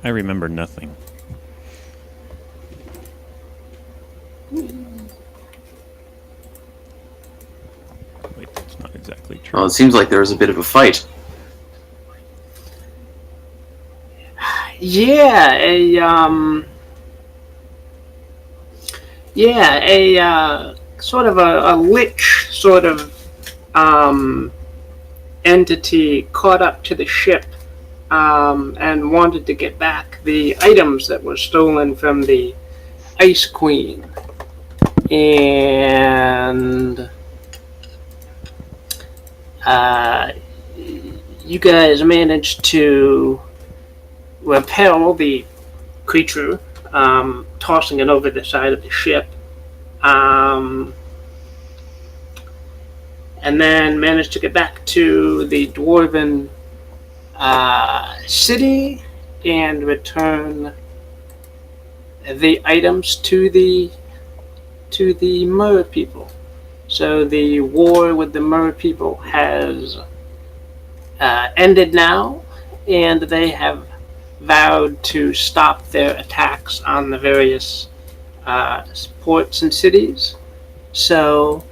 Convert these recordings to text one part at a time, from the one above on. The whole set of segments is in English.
I remember nothing. Wait, that's not exactly true. Well, it seems like there was a bit of a fight. Yeah, a sort of a lich sort of entity caught up to the ship and wanted to get back the items that were stolen from the Ice Queen. And you guys managed to repel the creature, tossing it over the side of the ship, and then managed to get back to the dwarven city and return the items to the Mer people. So the war with the Mer people has ended now, and they have vowed to stop their attacks on the various ports and cities. So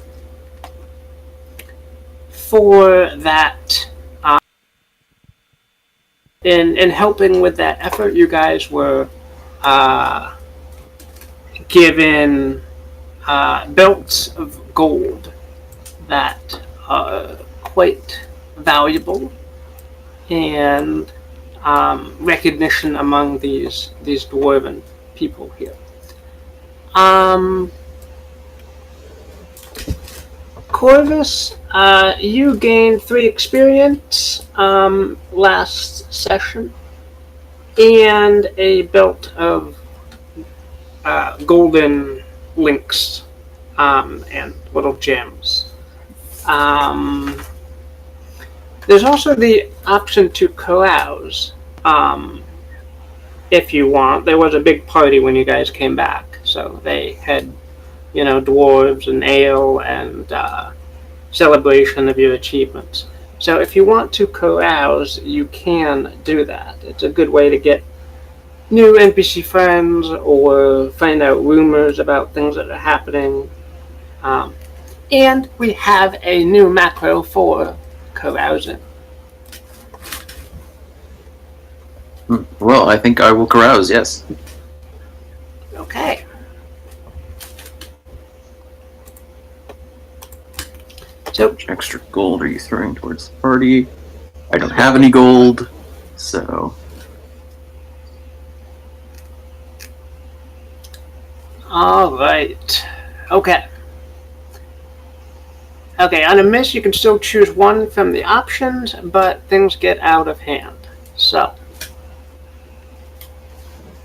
for that, in helping with that effort, you guys were given belts of gold that are quite valuable, and recognition among these dwarven people here. Corvus, you gained 3 experience last session, and a belt of golden links and little gems. There's also the option to carouse, if you want. There was a big party when you guys came back, so they had, dwarves and ale and celebration of your achievements. So if you want to carouse, you can do that. It's a good way to get new NPC friends or find out rumors about things that are happening. And we have a new macro for carousing. Well, I think I will carouse, yes. Okay. So, How much extra gold are you throwing towards the party? I don't have any gold, so... alright. Okay. Okay, on a miss you can still choose one from the options, but things get out of hand. So.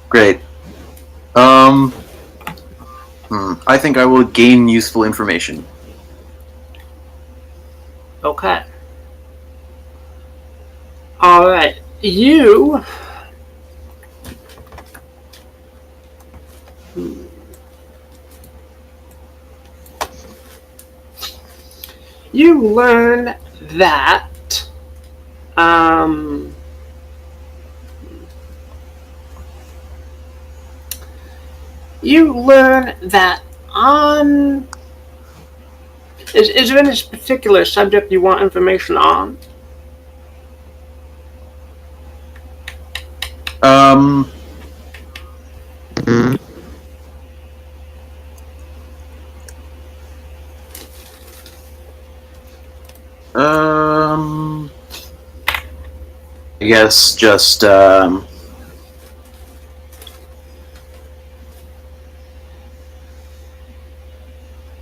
Great. I think I will gain useful information. Okay. Alright. You learn that on... Is there any particular subject you want information on? I guess just,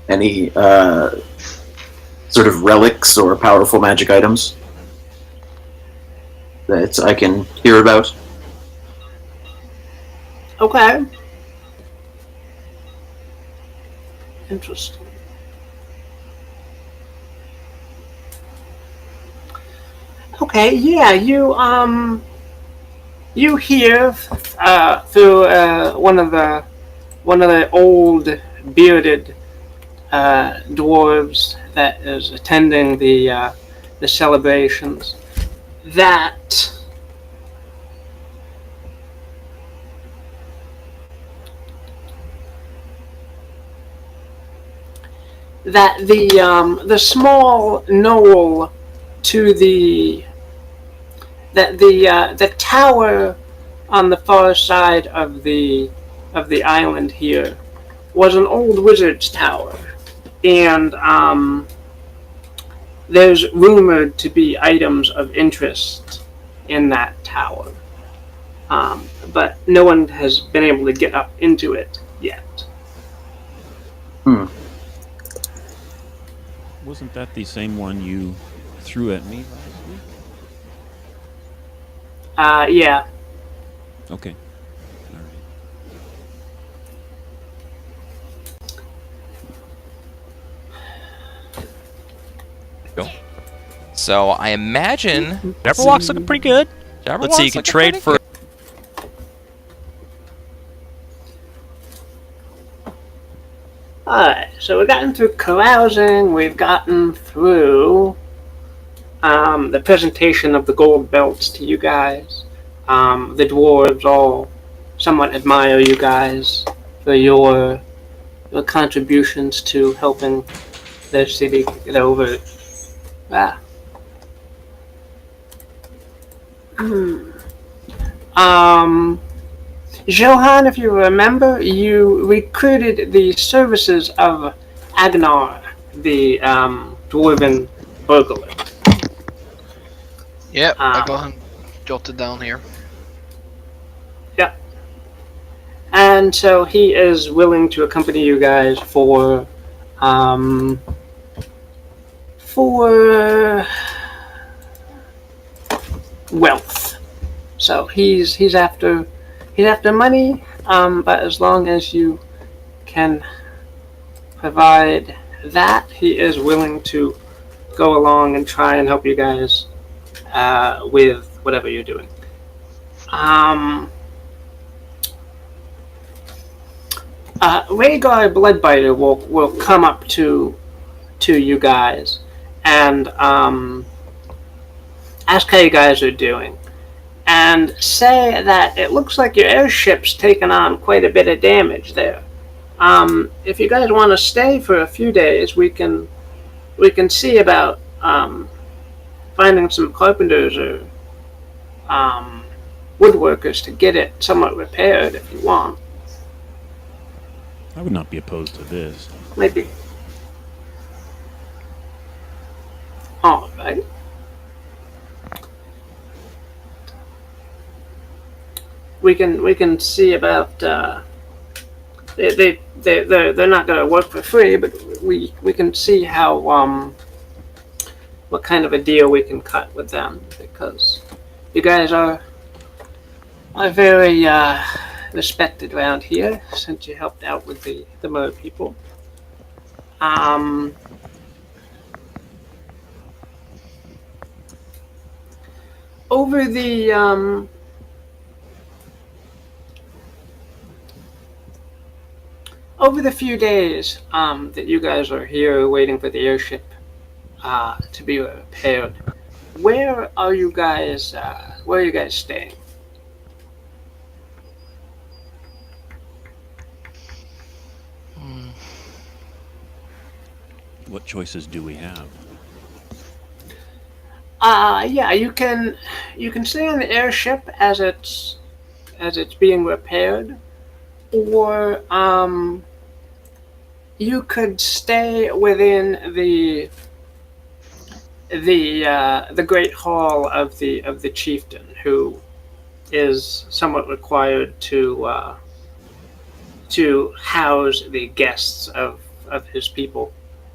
any, sort of relics or powerful magic items that I can hear about. Okay. Interesting. Okay, yeah, you hear through one of the old bearded dwarves that is attending the celebrations that that the small knoll to the the tower on the far side of the island here was an old wizard's tower, and there's rumored to be items of interest in that tower, but no one has been able to get up into it yet. Wasn't that the same one you threw at me last week? Yeah. Okay. All right. Go. So I imagine Jabberwock's looking pretty good. Let's see, you Jabberwock's can looking trade pretty for. Alright, so we've gotten through carousing, we've gotten through the presentation of the gold belts to you guys. The dwarves all somewhat admire you guys for your contributions to helping their city get over it. Johan, if you remember, you recruited the services of Agnar, the dwarven burglar. Yep, I got him jotted down here. Yep. And so he is willing to accompany you guys for wealth. So he's after money, but as long as you can provide that, he is willing to go along and try and help you guys with whatever you're doing. Rhaegar Bloodbiter will come up to you guys and ask how you guys are doing, and say that it looks like your airship's taken on quite a bit of damage there. If you guys want to stay for a few days, we can see about finding some carpenters or woodworkers to get it somewhat repaired if you want. I would not be opposed to this. Maybe. All right. We can see about they're not going to work for free, but we can see how what kind of a deal we can cut with them, because you guys are very respected around here since you helped out with the mer people. Over the few days that you guys are here waiting for the airship to be repaired, where are you guys staying? What choices do we have? Yeah, you can stay on the airship as it's being repaired, or you could stay within the great hall of the chieftain, who is somewhat required to house the guests of his people,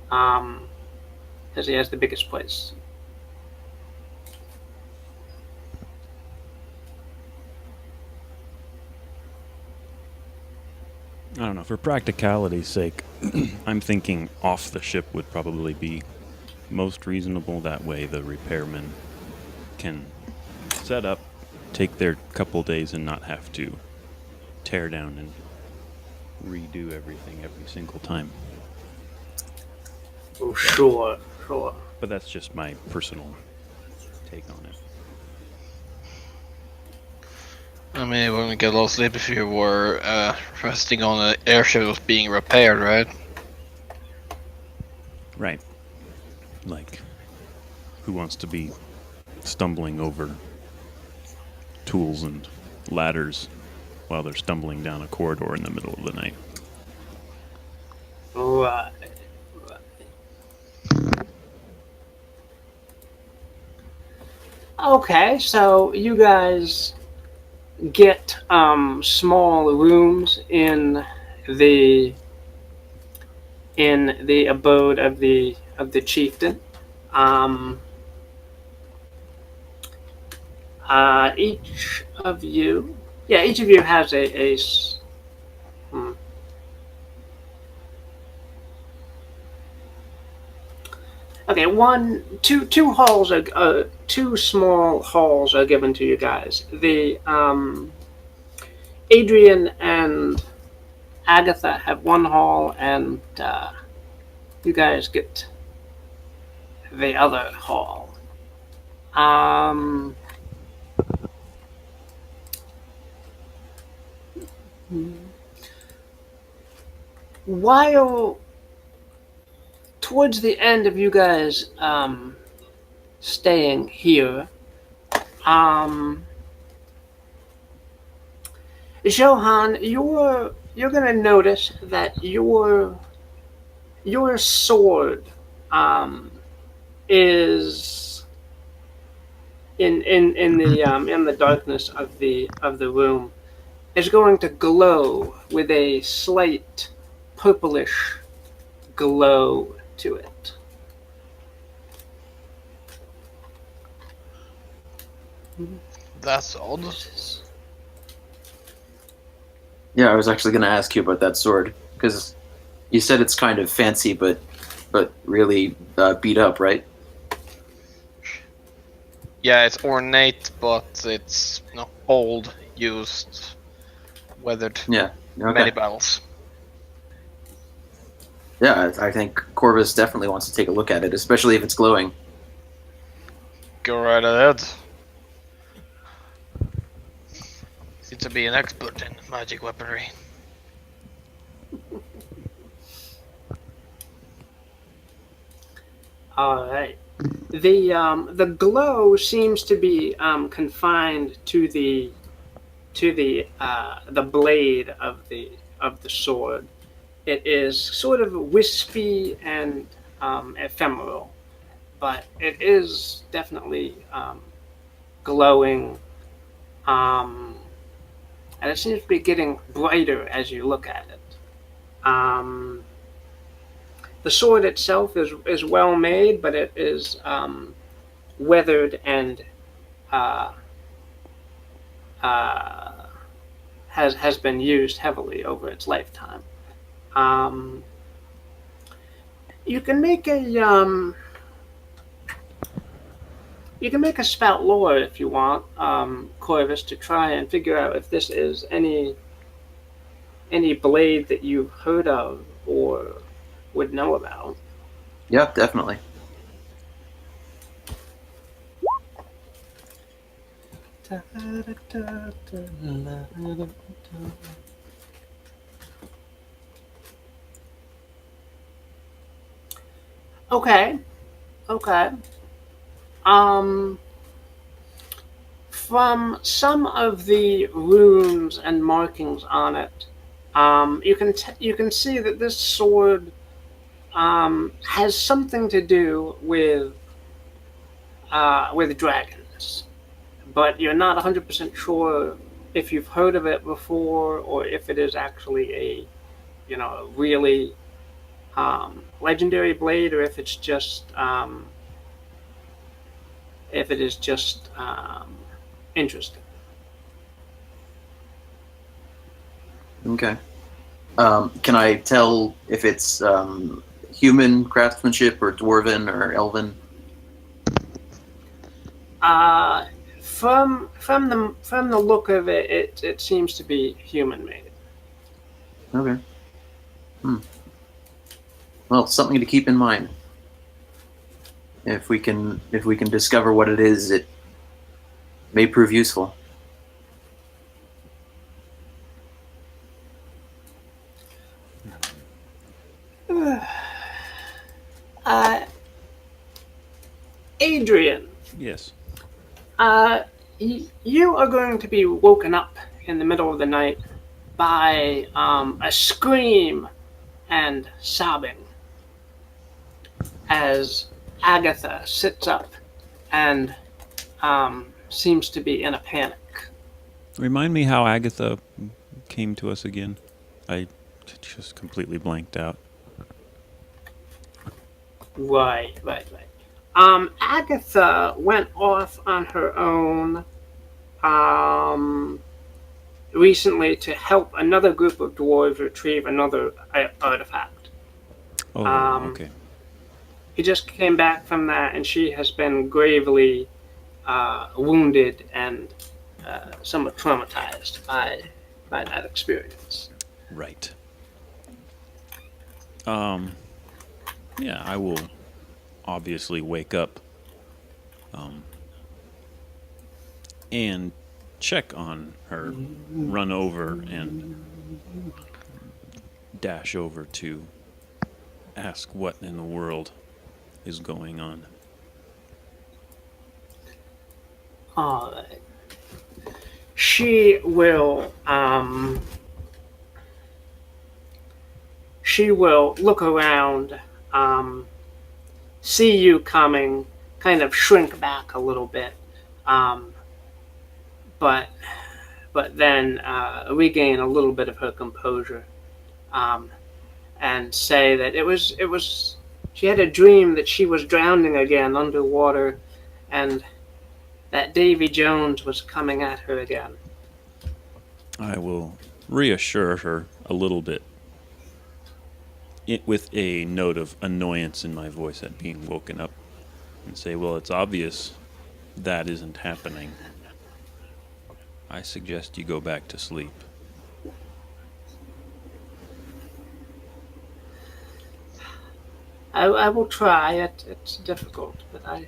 because he has the biggest place. I don't know. For practicality's sake, I'm thinking off the ship would probably be most reasonable. That way the repairmen can set up, take their couple days, and not have to tear down and redo everything every single time. Oh, sure. But that's just my personal take on it. I mean, you wouldn't get a lot of sleep if you were resting on an airship that was being repaired, right? Right. Like, who wants to be stumbling over tools and ladders while they're stumbling down a corridor in the middle of the night? Right. Okay, so you guys get small rooms the in the abode of the chieftain. Um, each of you, yeah, each of you has okay, two halls are two small halls are given to you guys. The Adrian and Agatha have one hall, and you guys get the other hall. While towards the end of you guys staying here, Johan, you're gonna notice that your sword is in the darkness of the room is going to glow with a slight purplish glow to it. That's odd. Yeah, I was actually going to ask you about that sword because you said it's kind of fancy, but really beat up, right? Yeah, it's ornate, but it's old, used, weathered. Yeah. Okay. Many battles. Yeah, I think Corvus definitely wants to take a look at it, especially if it's glowing. Go right ahead. Seem to be an expert in magic weaponry. All right. The glow seems to be confined to the blade of the sword. It is sort of wispy and ephemeral, but it is definitely glowing, and it seems to be getting brighter as you look at it. The sword itself is well made, but it is weathered and has been used heavily over its lifetime. You can make a spout lore if you want, Corvus, to try and figure out if this is any blade that you've heard of or would know about. Yep, definitely. Okay. From some of the runes and markings on it, you can see that this sword has something to do with dragons, but you're not 100% sure if you've heard of it before or if it is actually a really legendary blade, or if it's just interesting. Okay. Can I tell if it's human craftsmanship or dwarven or elven? From the look of it, it seems to be human made. Okay. Well, something to keep in mind. If we can discover what it is, it may prove useful. Adrian, Yes. you are going to be woken up in the middle of the night by a scream and sobbing as Agatha sits up and seems to be in a panic. Remind me how Agatha came to us again. I just completely blanked out. Right. Agatha went off on her own recently to help another group of dwarves retrieve another artifact. Oh, okay. He just came back from that, and she has been gravely wounded and somewhat traumatized by that experience. Right. Yeah, I will obviously wake up and check on her, run over and dash over to ask what in the world is going on. All right. She will look around, see you coming, kind of shrink back a little bit, but then regain a little bit of her composure, and say that it was she had a dream that she was drowning again underwater, and that Davy Jones was coming at her again. I will reassure her a little bit, with a note of annoyance in my voice at being woken up, and say, well, it's obvious that isn't happening. I suggest you go back to sleep. I will try. It's difficult, but I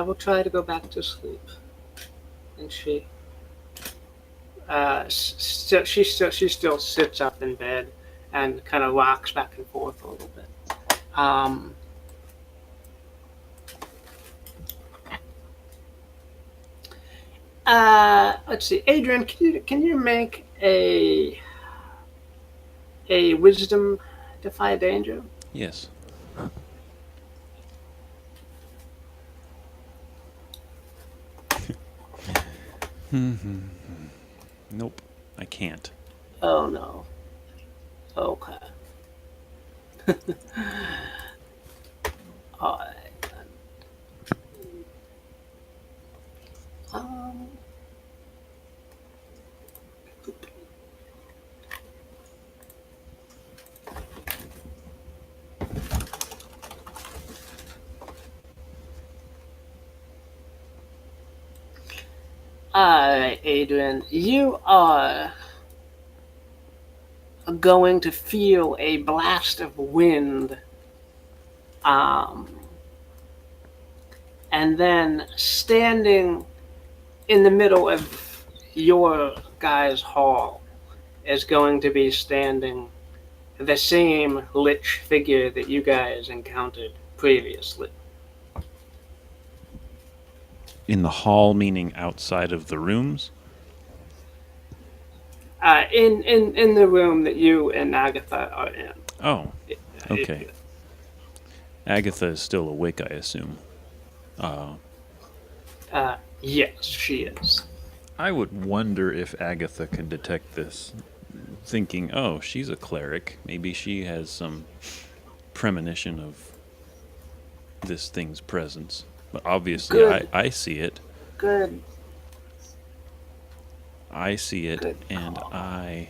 will try to go back to sleep. And she still sits up in bed and kind of rocks back and forth a little bit. Let's see, Adrian, can you make a wisdom defy danger? Yes. Nope, I can't. Oh no. Okay. All right. Alright, Adrian, you are going to feel a blast of wind, and then standing in the middle of your guys' hall is going to be standing the same lich figure that you guys encountered previously. In the hall, meaning outside of the rooms? In the room that you and Agatha are in. Oh, okay. Agatha is still awake, I assume. Yes, she is. I would wonder if Agatha can detect this, thinking, oh, she's a cleric. Maybe she has some premonition of this thing's presence. But obviously, I see it. Good. I see it, Good and call. I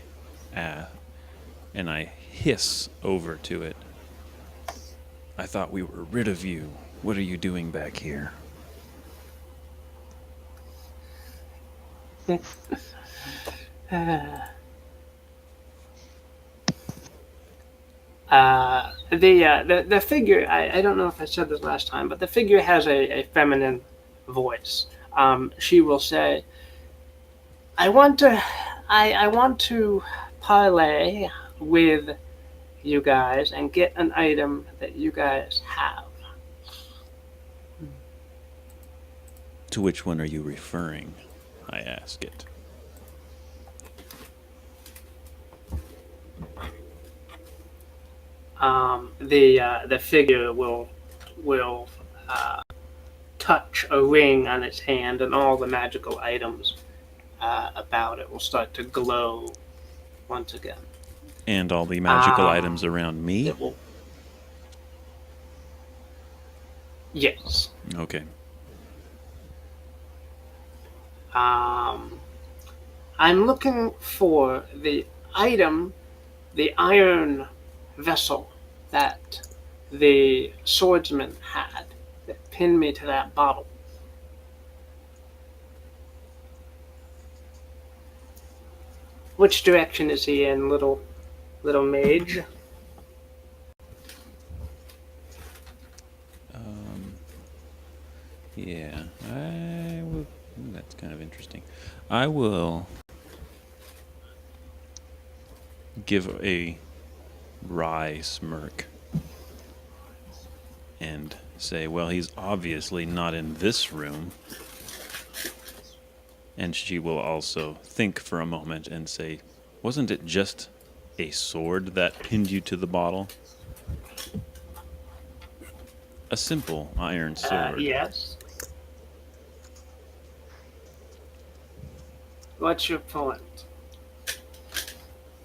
hiss over to it. I thought we were rid of you. What are you doing back here? The figure, I don't know if I said this last time, but the figure has a feminine voice. She will say, I want to parlay with you guys and get an item that you guys have. To which one are you referring? I ask it. The figure will touch a ring on its hand, and all the magical items about it will start to glow once again. And all the magical items around me? It will. Yes. Okay. I'm looking for the item, the iron vessel that the swordsman had that pinned me to that bottle. Which direction is he in, little mage? Yeah, I will. That's kind of interesting. I will give a wry smirk and say, well, he's obviously not in this room. And she will also think for a moment and say, wasn't it just a sword that pinned you to the bottle? A simple iron sword. Yes. What's your point?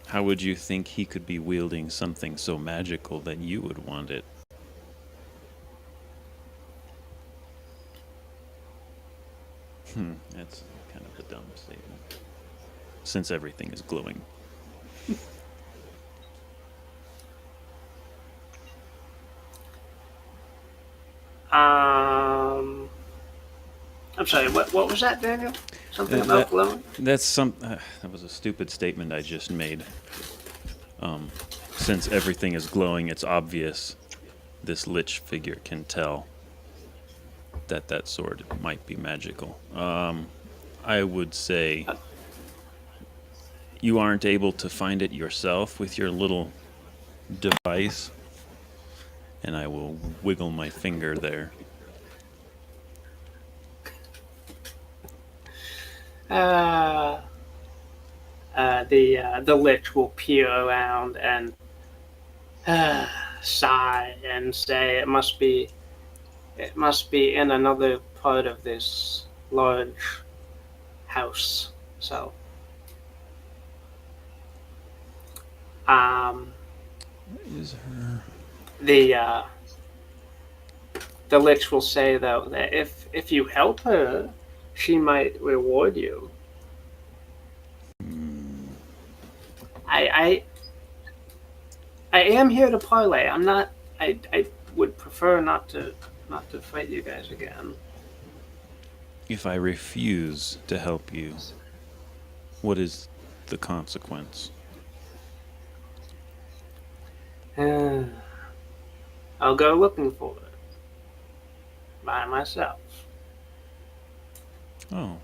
How would you think he could be wielding something so magical that you would want it? That's kind of a dumb statement. Since everything is glowing. I'm sorry, what was that, Daniel? Something about glowing? That was a stupid statement I just made. Since everything is glowing, it's obvious this lich figure can tell that sword might be magical. I would say you aren't able to find it yourself with your little device, and I will wiggle my finger there. The lich will peer around and sigh and say, it must be in another part of this large house. So, What is her? the lich will say, though, that if you help her, she might reward you. I am here to parlay. I'm not. I would prefer not to fight you guys again. If I refuse to help you, what is the consequence? I'll go looking for it by myself. Oh.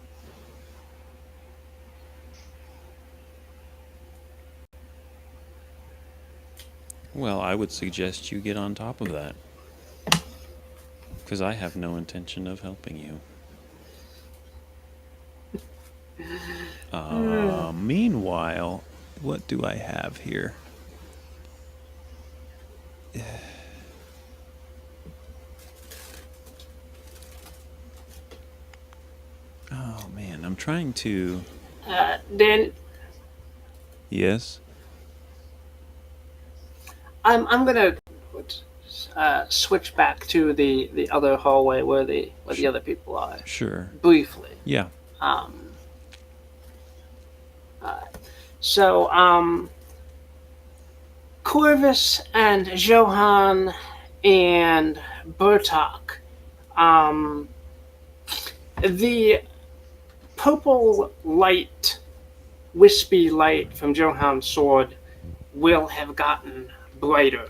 Well, I would suggest you get on top of that. Because I have no intention of helping you. Meanwhile, what do I have here? Oh, man, I'm trying to... Dan, Yes? I'm gonna switch back to the other hallway where the other people are Sure. briefly. Yeah. So, Corvus and Johan and Burtok, the purple light, wispy light from Johan's sword will have gotten brighter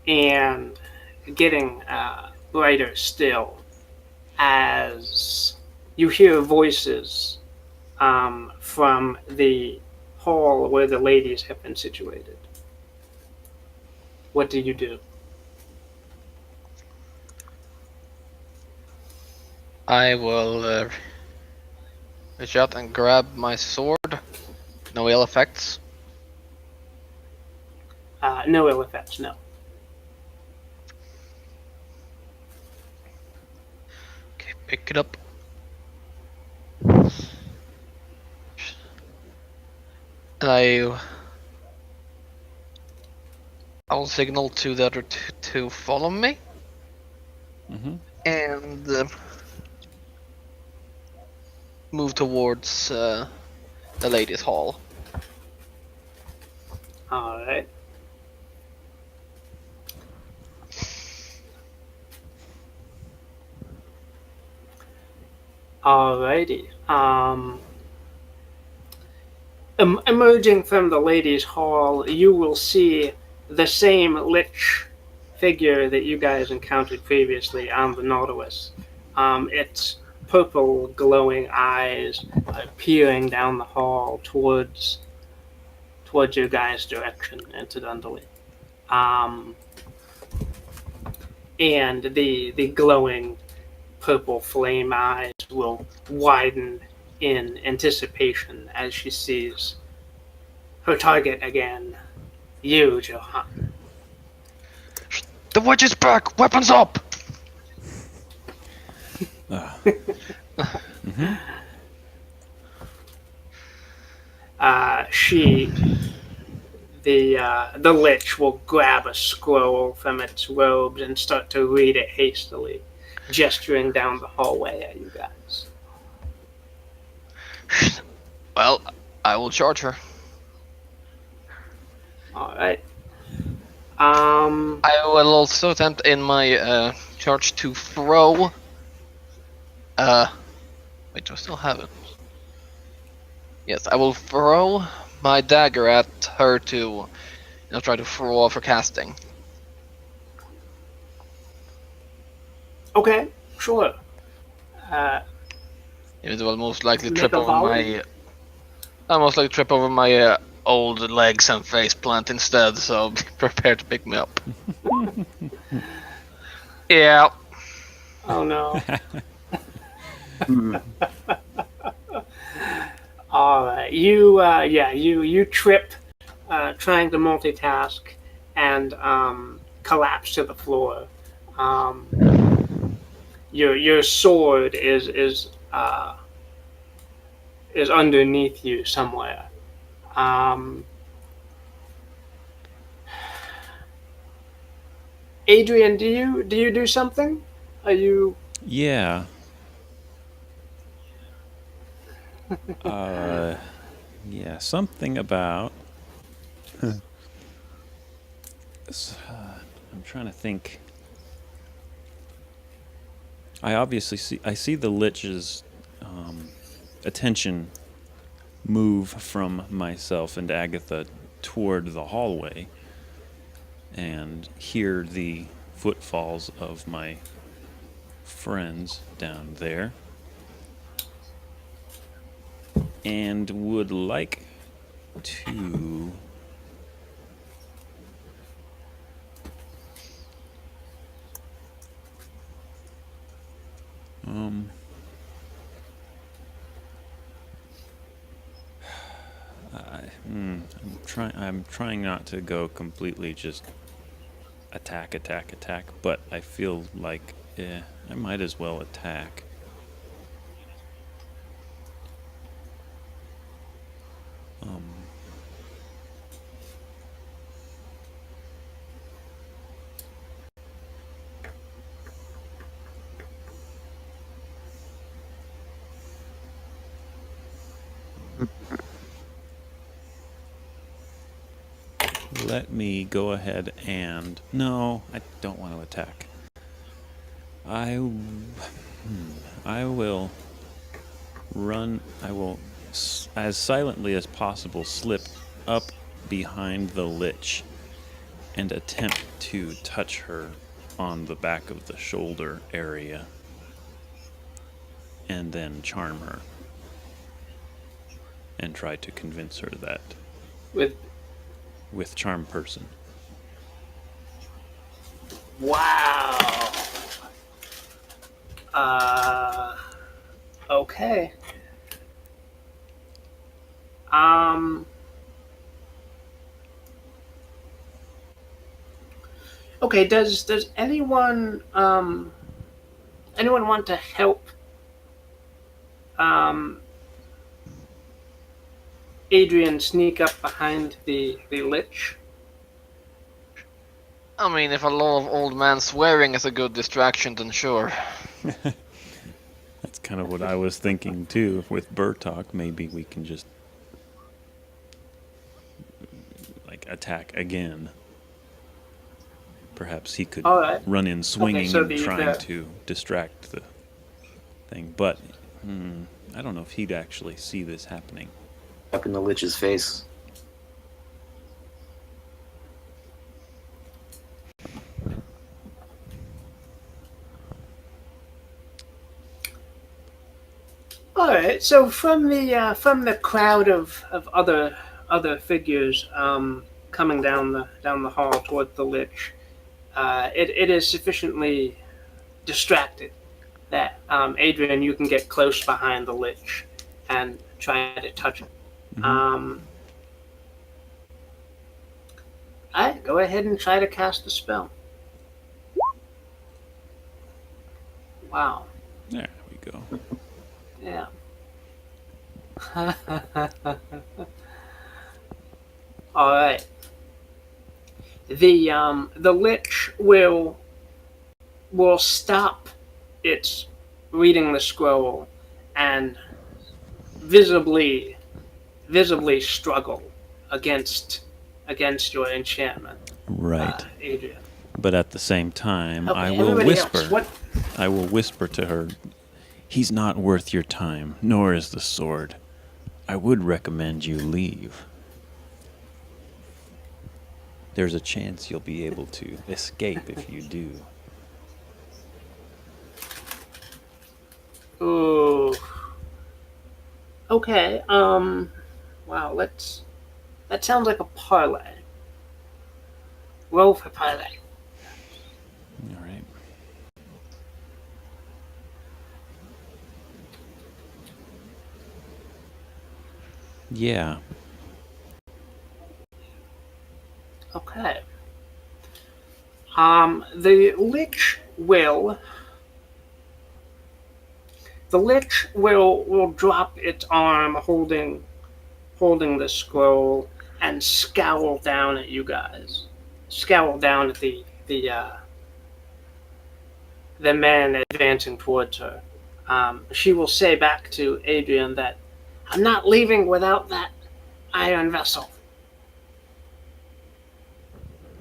and getting brighter still as you hear voices from the hall where the ladies have been situated. what do you do? I will reach out and grab my sword. No ill effects. No ill effects, no. Okay, pick it up. And I'll signal to the other two to follow me. Mm-hmm. And move towards the ladies' hall. Alright. Alrighty. Emerging from the ladies' hall, you will see the same lich figure that you guys encountered previously on the Nautilus. Its purple glowing eyes peering down the hall towards your guys' direction, incidentally. And the glowing purple flame eyes will widen in anticipation as she sees her target again, you, Johan. The witch is back! Weapons up! Mm-hmm. The lich will grab a scroll from its robes and start to read it hastily, gesturing down the hallway at you guys. Well, I will charge her. Alright. I will also attempt in my charge to throw. Wait, do I still have it? Yes, I will throw my dagger at her to, try to throw off her casting. Okay, sure. It will most likely Make trip a over volley? I'll most likely trip over my old legs and face plant instead, so be prepared to pick me up. Yeah. Oh no. Hmm. Alright, you trip, trying to multitask, and collapse to the floor. Your sword is underneath you somewhere. Adrian, do you do something? Are you? Yeah. Yeah, something about. I'm trying to think. I see the lich's attention move from myself and Agatha toward the hallway, and hear the footfalls of my friends down there, and would like to I'm trying not to go completely just attack, but I feel like I might as well attack. Let me go ahead and... No, I don't want to attack. I will run... I will, as silently as possible, slip up behind the lich and attempt to touch her on the back of the shoulder area, and then charm her and try to convince her that... With With charm person. Wow. Okay. Okay, does anyone want to help Adrian sneak up behind the lich? I mean, if a lot of old man swearing is a good distraction, then sure. That's kind of what I was thinking too. With Burtok, maybe we can just like attack again. Perhaps he could All right. run in swinging so and trying to distract the thing. But I don't know if he'd actually see this happening. Up in the lich's face. All right. So from the crowd of other figures coming down the hall toward the lich, it is sufficiently distracted that Adrian, you can get close behind the lich and try to touch it. Mm-hmm. Alright, go ahead and try to cast the spell. Wow. There we go. Yeah. All right. The lich will stop its reading the scroll and visibly struggle against your enchantment. Right. Adrian. But at the same time, Okay, I will everybody whisper. else, what? I will whisper to her, "He's not worth your time, nor is the sword. I would recommend you leave. There's a chance you'll be able to escape if you do." Ooh. Okay. Wow. That sounds like a parlay. Roll for parlay. All right. Yeah. Okay. The lich will drop its arm holding the scroll and scowl down at you guys. Scowl down at the man advancing towards her. She will say back to Adrian that I'm not leaving without that iron vessel.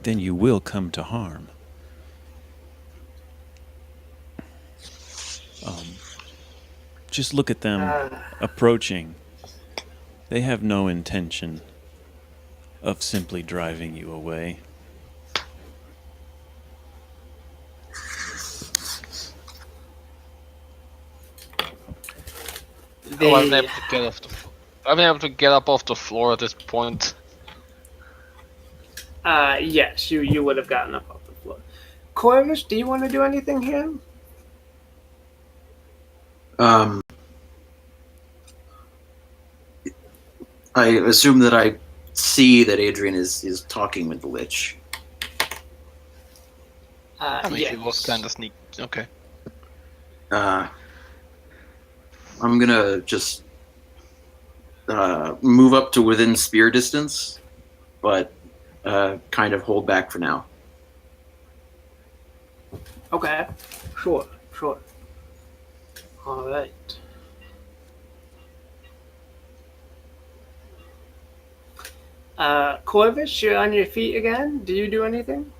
Then you will come to harm. Just look at them approaching. They have no intention of simply driving you away. I've been able to get off I've been able to get up off the floor at this point. Yes, you would have gotten up off the floor. Corvus, do you want to do anything here? I assume that I see that Adrian is talking with the lich. I mean, yes. she was kind of sneak. Okay. I'm gonna just move up to within spear distance, but kind of hold back for now. Okay, sure. All right. Corvus, you're on your feet again. Do you do anything?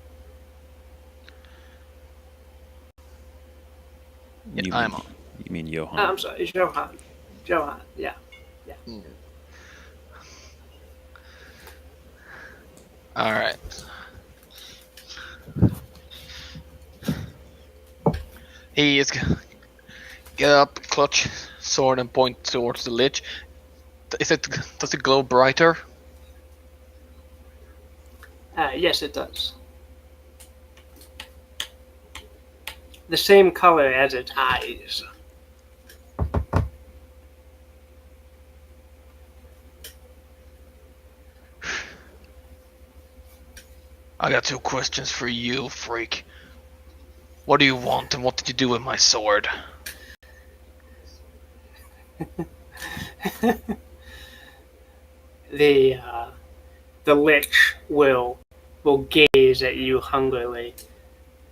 Yeah, I'm on. You mean Johan? I'm sorry, it's Johan. Johan, yeah. All right. He is get up, clutch sword, and point towards the lich. Does it glow brighter? Yes, it does. the same color as its eyes. I got 2 questions for you, freak. What do you want, and what did you do with my sword? The lich will gaze at you hungrily,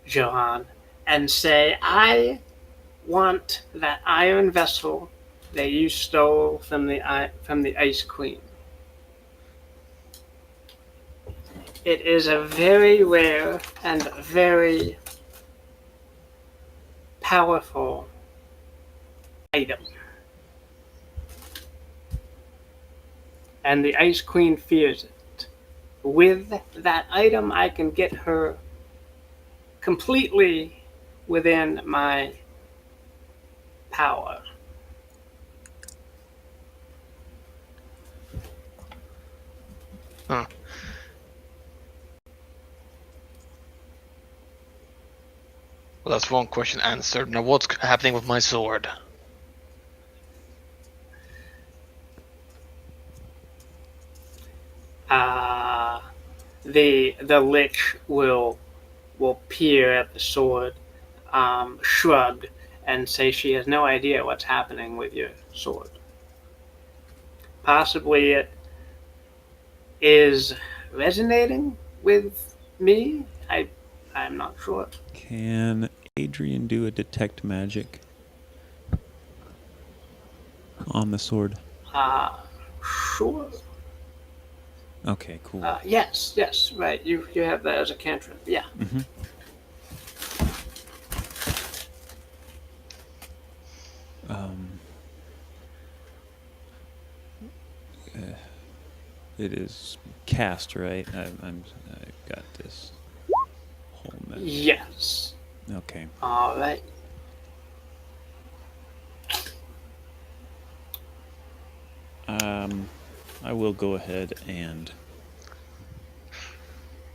Johan, and say, "I want that iron vessel that you stole from the Ice Queen. It is a very rare and very powerful item. And the Ice Queen fears it. With that item, I can get her completely within my power." Huh. Well, that's one question answered. Now what's happening with my sword? The lich will peer at the sword, shrug, and say she has no idea what's happening with your sword. Possibly it is resonating with me. I'm not sure. Can Adrian do a detect magic on the sword? Sure. Okay, cool. Yes, right. You have that as a cantrip. Yeah. Mm-hmm. It is cast, right? I got this whole mess. Yes. Okay. All right. I will go ahead and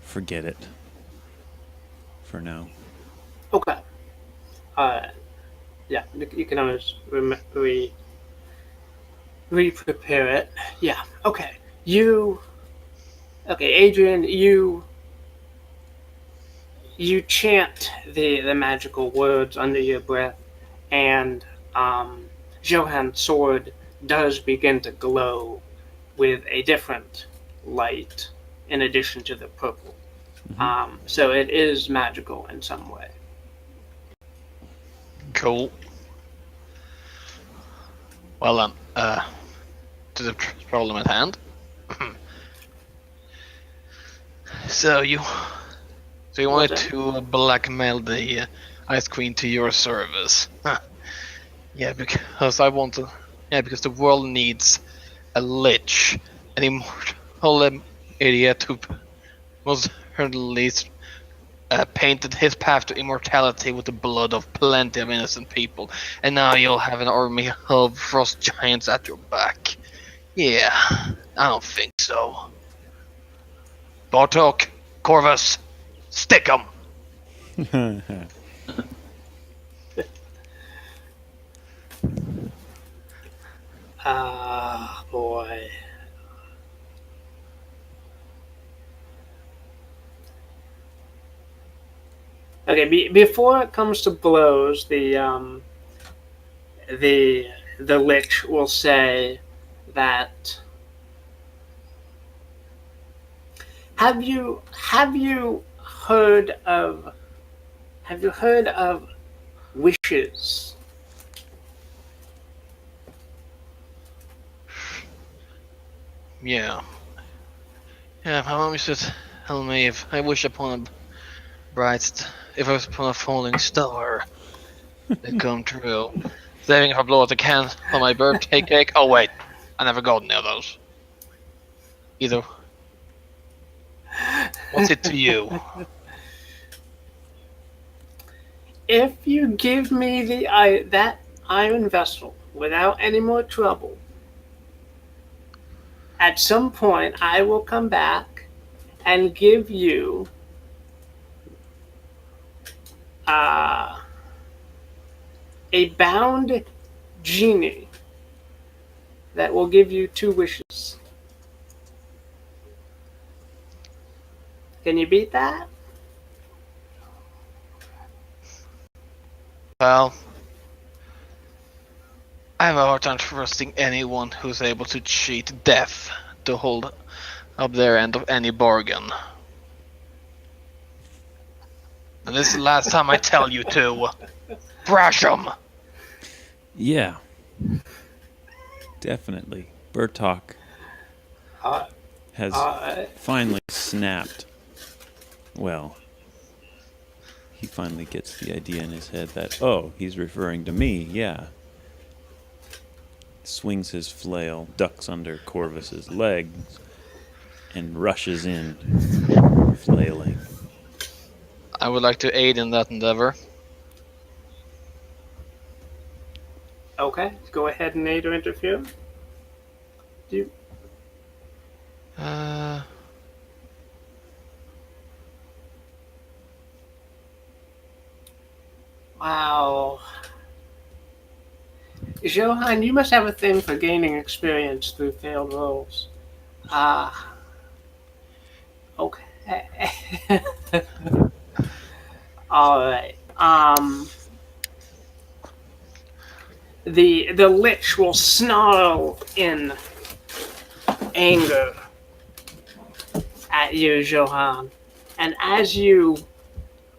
forget it for now. Okay. Yeah. You can always re-prepare it. Yeah. Okay. Okay, Adrian. You chant the magical words under your breath, and Johann's sword does begin to glow with a different light in addition to the purple. Mm-hmm. So it is magical in some way. Cool. Well then, to the problem at hand. So you wanted to blackmail the Ice Queen to your service? Huh. Yeah, because I want to. Yeah, because the world needs a lich, an immortal idiot who most certainly painted his path to immortality with the blood of plenty of innocent people, and now you'll have an army of frost giants at your back. Yeah, I don't think so. Bartok, Corvus, stick 'em! Ah, boy. Okay, before it comes to blows, the lich will say that. Have you heard of wishes? Yeah. Yeah, my mom used to tell me if I wish upon if I was upon a falling star, it'd come true. Saving if I blow out the can on my birthday cake. Oh wait, I never got any of those. Either. What's it to you? If you give me that iron vessel without any more trouble, at some point I will come back and give you a bound genie that will give you 2 wishes. Can you beat that? Well, I have a hard time trusting anyone who's able to cheat death to hold up their end of any bargain. And this is the last time I tell you to. Thrash 'em! Yeah. Definitely. Bertok has finally snapped. Well, he finally gets the idea in his head that, oh, he's referring to me, yeah. Swings his flail, ducks under Corvus's legs, and rushes in, flailing. I would like to aid in that endeavor. Okay, go ahead and aid or interfere. Wow. Johan, you must have a thing for gaining experience through failed rolls. Okay. Alright. The lich will snarl in anger at you, Johan. And as you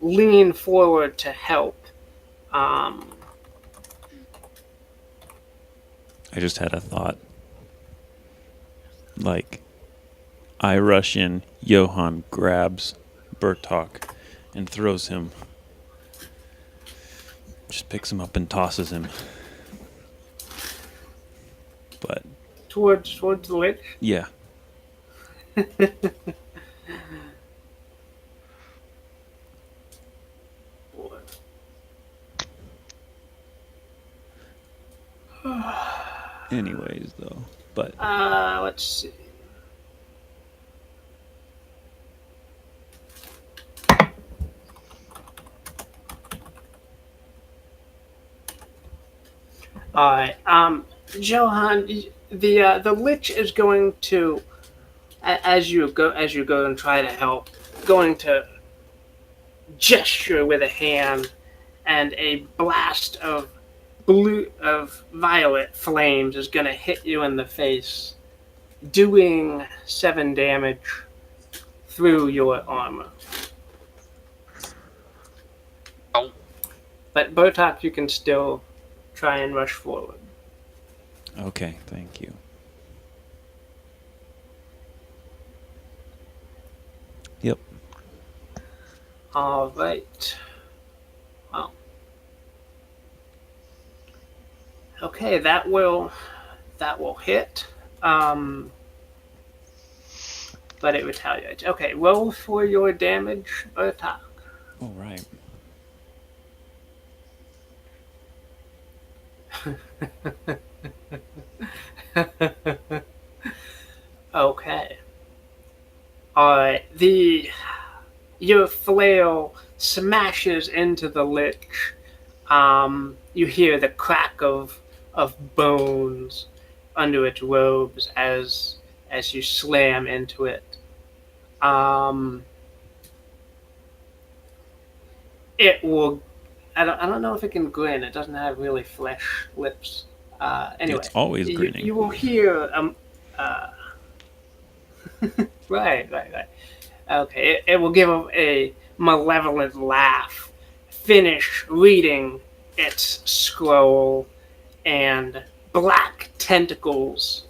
lean forward to help, I just had a thought. Like, I rush in, Johan grabs Bertok and throws him. Just picks him up and tosses him. But towards the lich. yeah. Anyways, though, but Let's see. All right, Johan, the lich is going to, as you go and try to help, going to gesture with a hand, and a blast of violet flames is going to hit you in the face, doing 7 damage through your armor. Oh. But Botok, you can still try and rush forward. okay, thank you. Yep. All right. Well. Okay, that will hit. But it retaliates. Okay, roll for your damage, Botok. All right. Okay. Alright, your flail smashes into the lich. You hear the crack of bones under its robes as you slam into it. It will. I don't know if it can grin. It doesn't have really flesh lips. Anyway, It's always grinning. You will hear right. Okay, it will give a malevolent laugh, finish reading its scroll, and black tentacles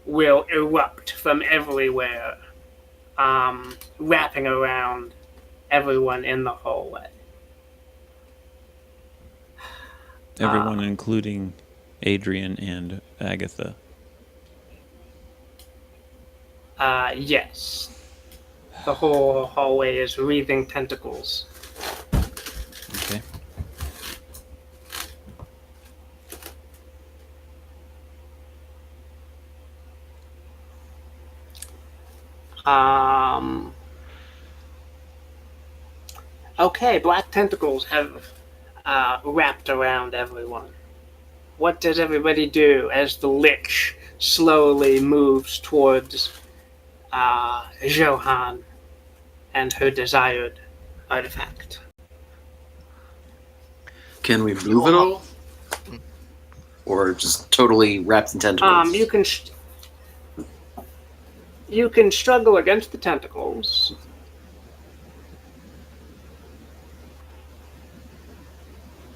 will erupt from everywhere, wrapping around everyone in the hallway. Everyone, including Adrian and Agatha. Yes. The whole hallway is wreathing tentacles. Okay. Okay, black tentacles have wrapped around everyone. What does everybody do as the lich slowly moves towards Johan and her desired artifact? Can we move it all? Or just totally wrapped in tentacles? You can struggle against the tentacles.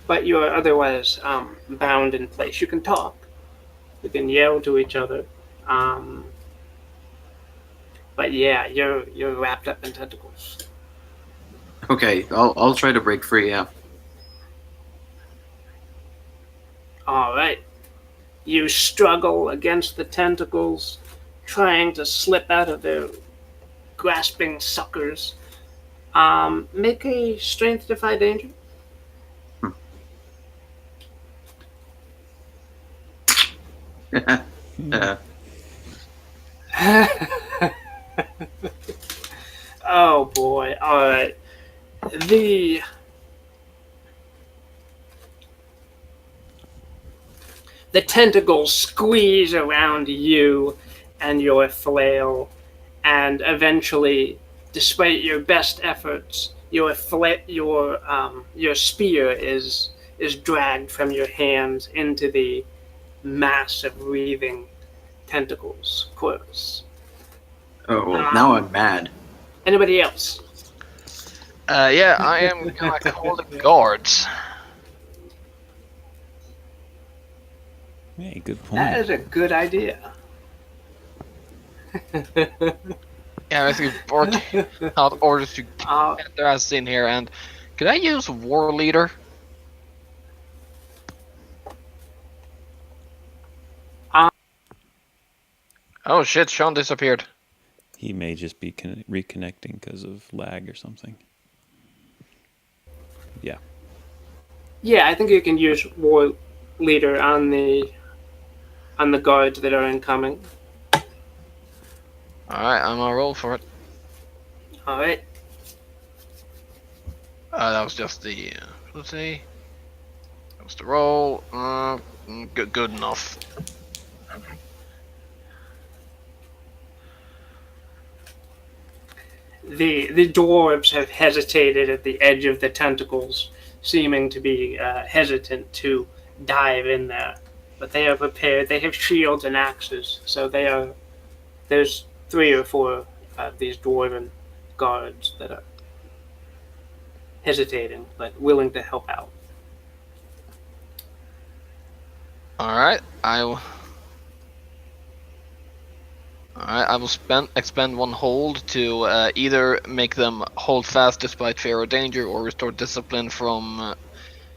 But you are otherwise bound in place. You can talk. You can yell to each other. But yeah, you're wrapped up in tentacles. Okay, I'll try to break free, yeah. Alright. You struggle against the tentacles, trying to slip out of their grasping suckers. Make a strength defy danger. Oh boy, alright. The tentacles squeeze around you and your flail, and eventually, despite your best efforts, your spear is dragged from your hands into the mass of wreathing tentacles. Close. Oh, well, now I'm mad. Anybody else? Yeah, I am gonna call the guards. Hey, good point. That is a good idea. Yeah, I think out orders to get their ass in here. And could I use war leader? Oh shit! Sean disappeared. He may just be reconnecting because of lag or something. Yeah. Yeah, I think you can use war leader on the guards that are incoming. Alright, I'm gonna roll for it. Alright. That was just the, let's see. That was the roll. Good enough. The dwarves have hesitated at the edge of the tentacles, seeming to be hesitant to dive in there. But they are prepared. They have shields and axes, so there's 3 or 4 of these dwarven guards that are hesitating, but willing to help out. Alright, I will expend 1 hold to either make them hold fast despite fear or danger, or restore discipline from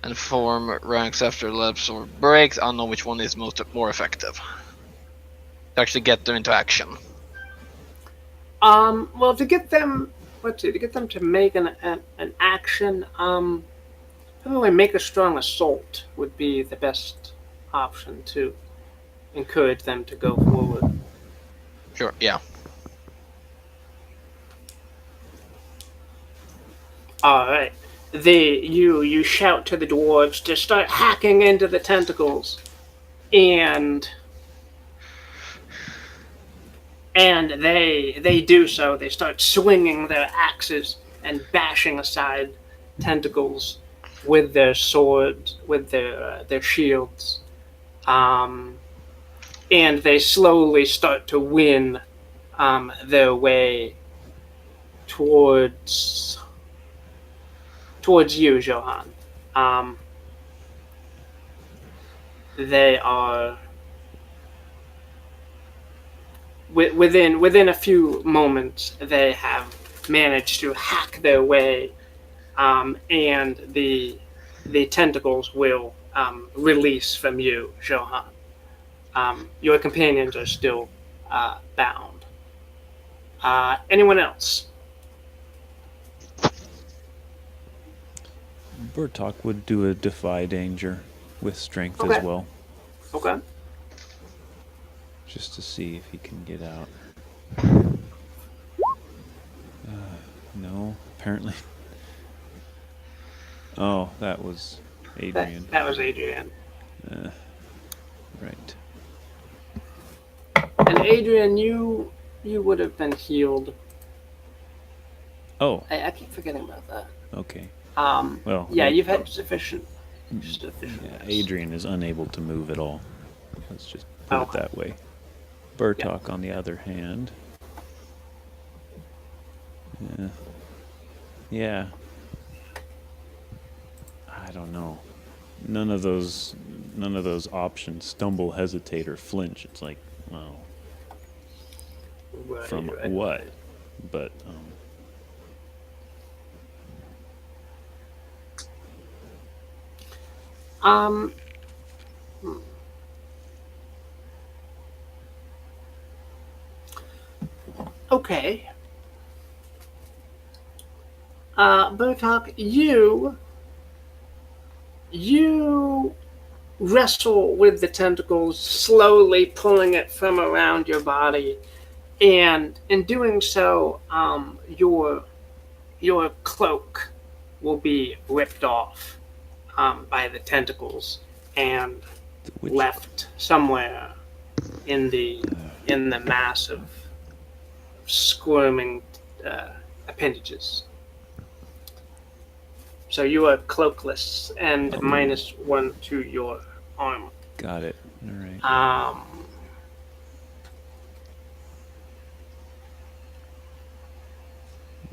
and form ranks after lapse or breaks. I don't know which one is more effective to actually get them into action. Well, to get them to make an action, probably make a strong assault would be the best option to encourage them to go forward. Sure, yeah. Alright. You shout to the dwarves to start hacking into the tentacles, and they do so. They start swinging their axes and bashing aside tentacles with their swords, with their shields, and they slowly start to win their way towards you, Johan. They are within a few moments. They have managed to hack their way, and the tentacles will release from you, Johan. Your companions are still bound. Anyone else? Burtok would do a defy danger with strength Okay. as well, Okay. just to see if he can get out. No, apparently. Oh, that was Adrian. That was Adrian. Right. And Adrian, you would have been healed. Oh, I keep forgetting about that. okay. Well, yeah, you've had sufficient. Yeah, Adrian is unable to move at all. Let's just put it that way. Burtok, on the other hand. Yeah. I don't know. None of those options, stumble, hesitate, or flinch. It's like, well, from what? But Okay. Burtok, you wrestle with the tentacles, slowly pulling it from around your body, and in doing so, your cloak will be ripped off by the tentacles and left somewhere in the mass of squirming appendages. So you are cloakless and -1 to your armor. got it. All right.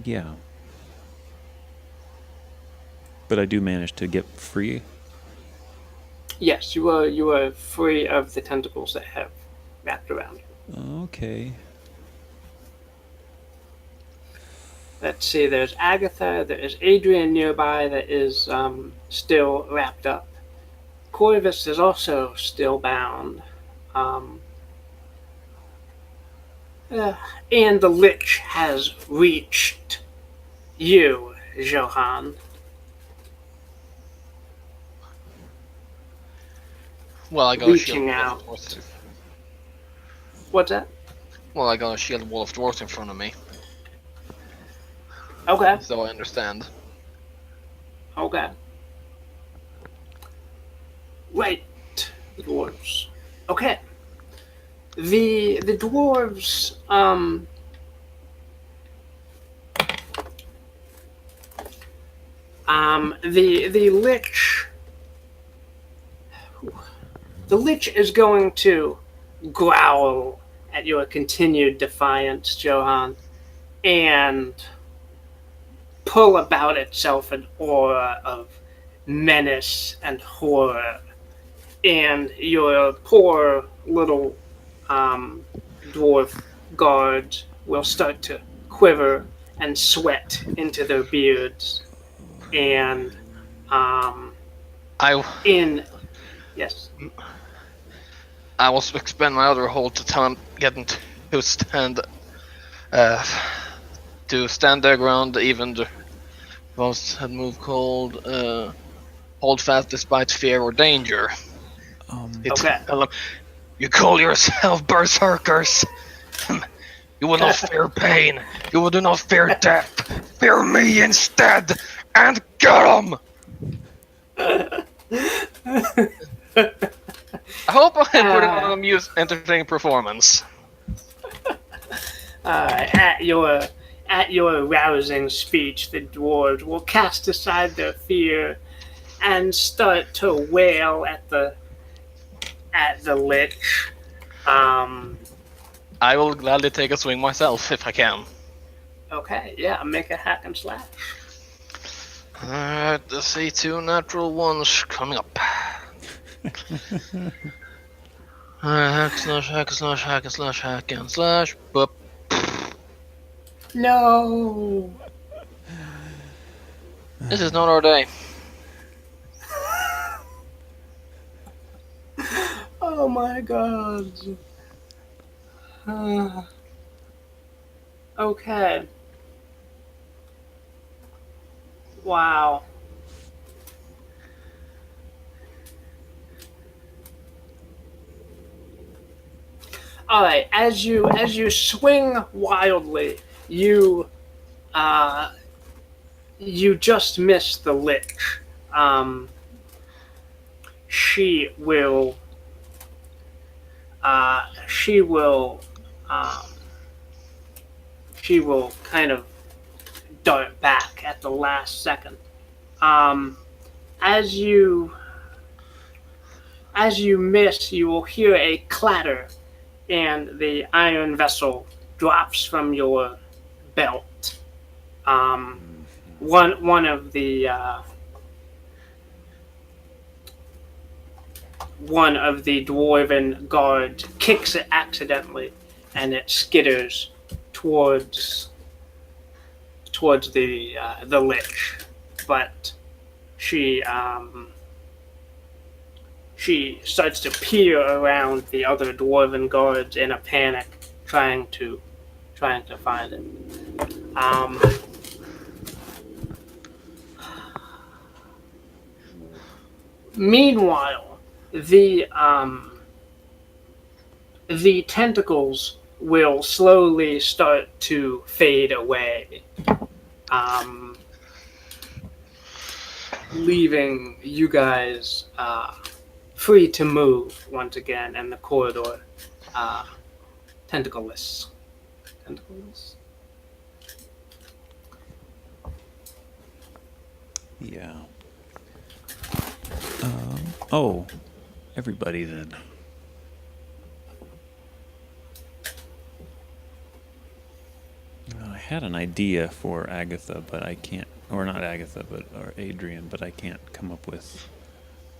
Yeah. But I do manage to get free. Yes, you are free of the tentacles that have wrapped around you. Okay. Let's see, there's Agatha, there is Adrian nearby that is still wrapped up. Corvus is also still bound. And the lich has reached you, Johan. Well, I got Reaching a shield out. wall of dwarfs. What's that? Well, I got a shield wall of dwarfs in front of me, Okay. so I understand. Okay. Right, the dwarves. Okay. The dwarves the lich is going to growl at your continued defiance, Johan, and pull about itself an aura of menace and horror. And your poor little dwarf guards will start to quiver and sweat into their beards. And yes. I will expend my other hold to tell him, get him to stand their ground, even the most had move called hold fast despite fear or danger. Okay. Tell him, you call yourself berserkers. You will not fear pain. You will do not fear death. Fear me instead, and get 'em. I hope I put on an entertaining performance. At your rousing speech, the dwarves will cast aside their fear and start to wail at the lich. I will gladly take a swing myself if I can. Okay, yeah, make a hack and slash. Alright, let's see, 2 natural ones coming up. Hack slash, hack slash, hack slash, hack and slash, boop. No. This is not our day. Oh my god. Okay. Wow. All right. As you swing wildly, you just miss the lich. she will. She will. She will kind of dart back at the last second. As you miss, you will hear a clatter, and the iron vessel drops from your belt. One of the dwarven guards kicks it accidentally, and it skitters towards the lich, but she starts to peer around the other dwarven guards in a panic, trying to find it. Meanwhile, the tentacles will slowly start to fade away, leaving you guys free to move once again in the corridor, tentacleless. Yeah. Oh, everybody then. I had an idea for Agatha, but I can't, or not Agatha, or Adrian, but I can't come up with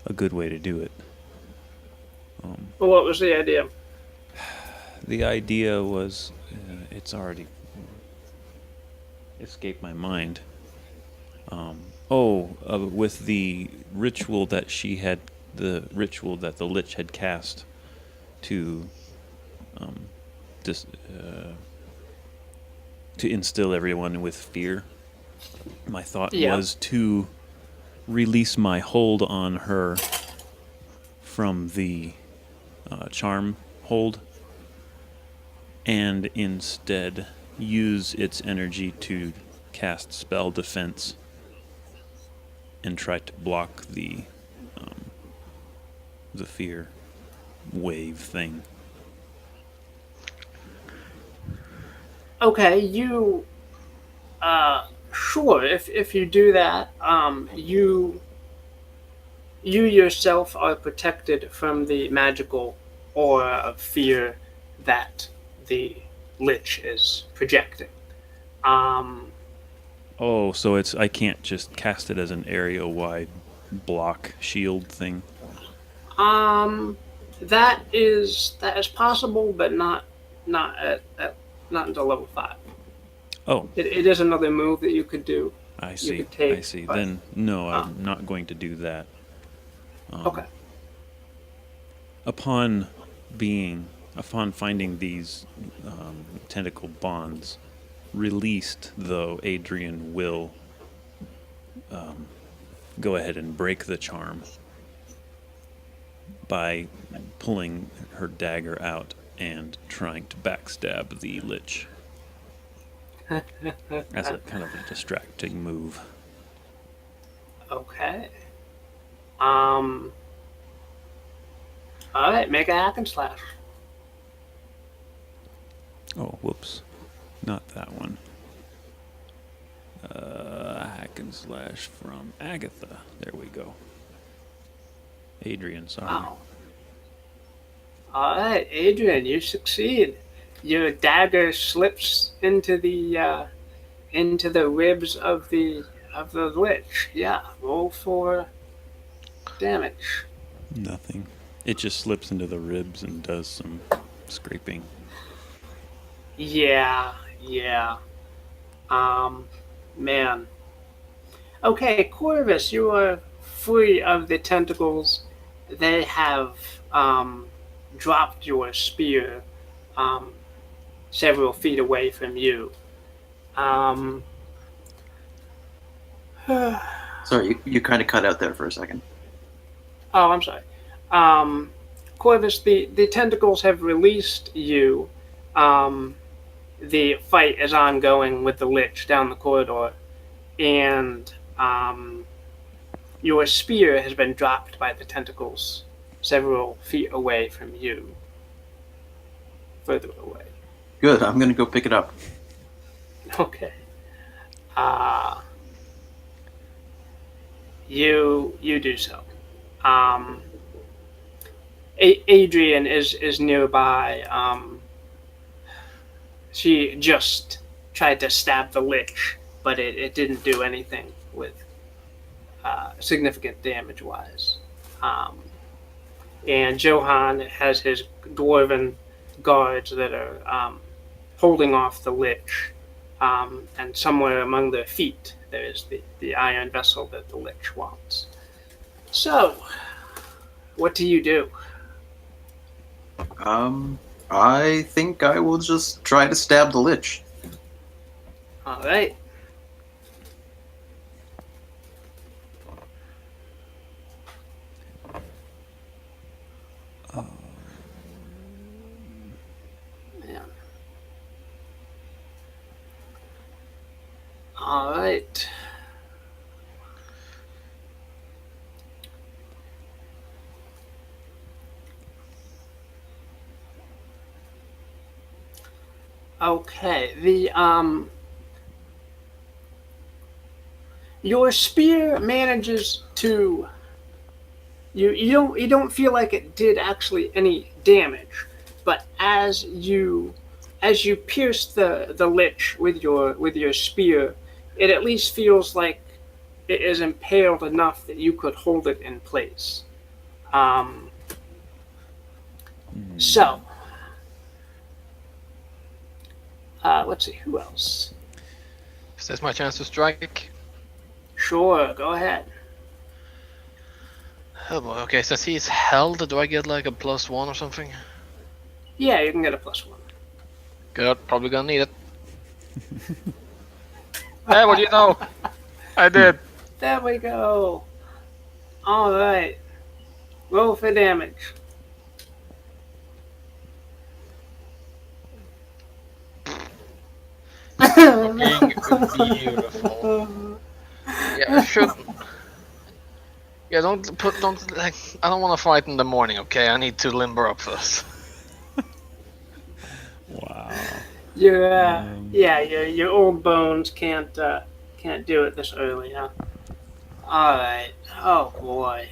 a good way to do it. Well, what was the idea? The idea was, it's already escaped my mind. With the ritual that the ritual that the lich had cast to instill everyone with fear. My thought was to release my hold on her from the charm hold, and instead use its energy to cast spell defense and try to block the fear wave thing. Okay, you sure, if you do that, you yourself are protected from the magical aura of fear that the lich is projecting. So I can't just cast it as an area-wide block shield thing. That is possible, but not until level 5. Oh, It is another move that you could do. I see. could take, I see. but- Then no, I'm not going to do that. Okay. Upon finding these tentacle bonds released, though, Adrian will go ahead and break the charm by pulling her dagger out and trying to backstab the lich as a kind of a distracting move. Okay. All right, make a hack and slash. Oh, whoops. Not that one. Hack and slash from Agatha. There we go. Adrian, sorry. Wow. All right, Adrian, you succeed. Your dagger slips into the ribs of the lich. Yeah, roll for damage. Nothing. It just slips into the ribs and does some scraping. Yeah. Man. Okay, Corvus, you are free of the tentacles. They have dropped your spear several feet away from you. Sorry, you kind of cut out there for a second. Oh, I'm sorry. Corvus, the tentacles have released you. The fight is ongoing with the lich down the corridor. And your spear has been dropped by the tentacles several feet away from you. Further away. Good. I'm gonna go pick it up. Okay. You do so. Adrian is nearby. She just tried to stab the lich, but it didn't do anything with significant damage-wise. And Johan has his dwarven guards that are holding off the lich. And somewhere among their feet, there is the iron vessel that the lich wants. So, what do you do? I think I will just try to stab the lich. All right. Yeah. All right. Okay, your spear manages to you don't feel like it did actually any damage, but as you pierce the lich with your spear, it at least feels like it is impaled enough that you could hold it in place. So. Let's see, who else? Is this my chance to strike? Sure, go ahead. Oh boy, okay, since he's held, do I get like a +1 or something? Yeah, you can get a +1. Good, probably gonna need it. Hey, what do you know? I did. There we go. Alright. Roll for damage. Fucking beautiful. Yeah, should. Yeah, don't like. I don't want to fight in the morning. Okay, I need to limber up first. Wow. Your old bones can't do it this early, huh? All right. Oh boy.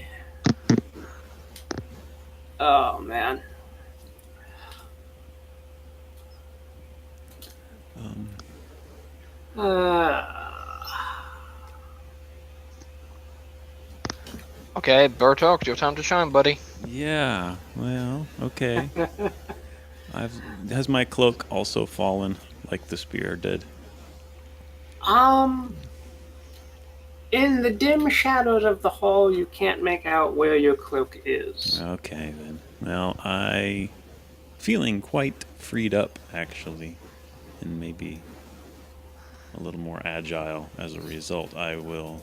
Oh man. Okay, Bertok, your time to shine, buddy. Yeah. Well, okay. Has my cloak also fallen like the spear did? In the dim shadows of the hall, you can't make out where your cloak is. Okay then. Well, I feeling quite freed up actually, and maybe a little more agile as a result. I will.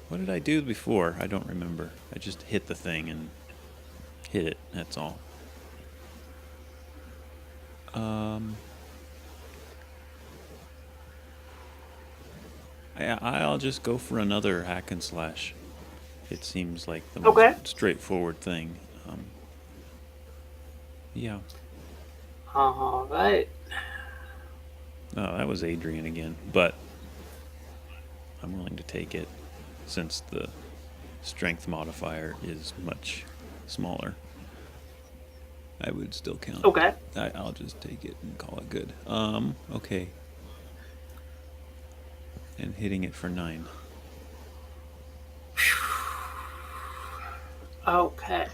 What did I do before? I don't remember. I just hit the thing and hit it. That's all. I'll just go for another hack and slash. It seems like the most straightforward thing. Yeah. All right. Oh, that was Adrian again, but I'm willing to take it since the strength modifier is much smaller. I would still count. Okay. I'll just take it and call it good. Okay. And hitting it for 9. Okay.